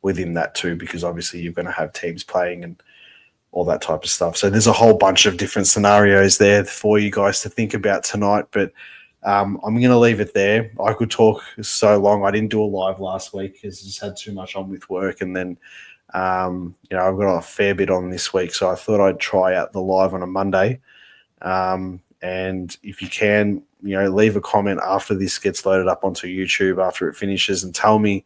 within that too, because obviously you're going to have teams playing and all that type of stuff. So there's a whole bunch of different scenarios there for you guys to think about tonight. But I'm going to leave it there. I could talk so long. I didn't do a live last week because I just had too much on with work. And then, I've got a fair bit on this week. So I thought I'd try out the live on a Monday. And if you can, leave a comment after this gets loaded up onto YouTube after it finishes and tell me,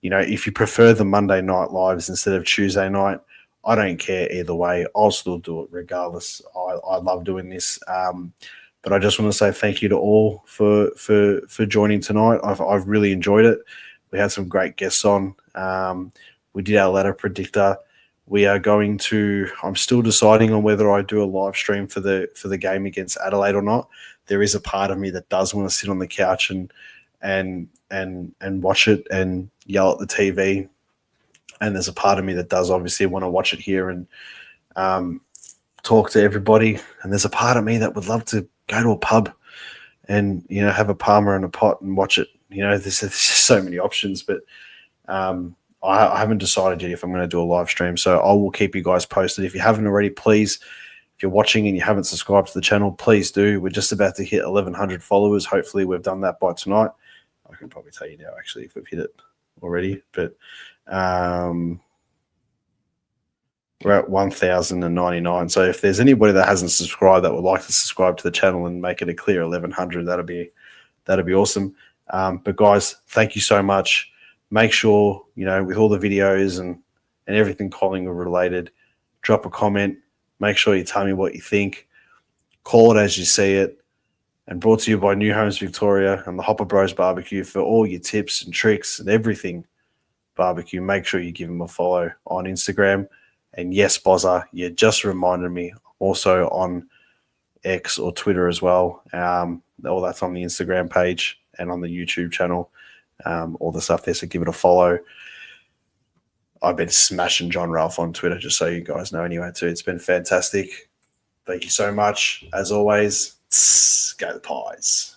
if you prefer the Monday night lives instead of Tuesday night. I don't care either way. I'll still do it regardless. I love doing this. But I just want to say thank you to all for joining tonight. I've really enjoyed it. We had some great guests on. We did our ladder predictor. We are going to. I'm still deciding on whether I do a live stream for the game against Adelaide or not. There is a part of me that does want to sit on the couch and watch it and yell at the TV, and there's a part of me that does obviously want to watch it here and talk to everybody. And there's a part of me that would love to go to a pub and have a Palmer and a pot and watch it. There's just so many options, but I haven't decided yet if I'm going to do a live stream. So I will keep you guys posted. If you haven't already, please, if you're watching and you haven't subscribed to the channel, please do. We're just about to hit 1,100 followers. Hopefully we've done that by tonight. I can probably tell you now, actually, if we've hit it already. But we're at 1,099. So if there's anybody that hasn't subscribed that would like to subscribe to the channel and make it a clear 1,100, that'd be awesome. But guys, thank you so much. Make sure, with all the videos and everything Collingwood related, drop a comment. Make sure you tell me what you think. Call it as you see it. And brought to you by New Homes Victoria and the Hopper Bros Barbecue for all your tips and tricks and everything barbecue. Make sure you give them a follow on Instagram. And yes, Bozza, you just reminded me, also on X or Twitter as well. All that's on the Instagram page and on the YouTube channel. All the stuff there, so give it a follow. I've been smashing John Ralph on Twitter, just so you guys know anyway too. It's been fantastic. Thank you so much. As always, go the Pies.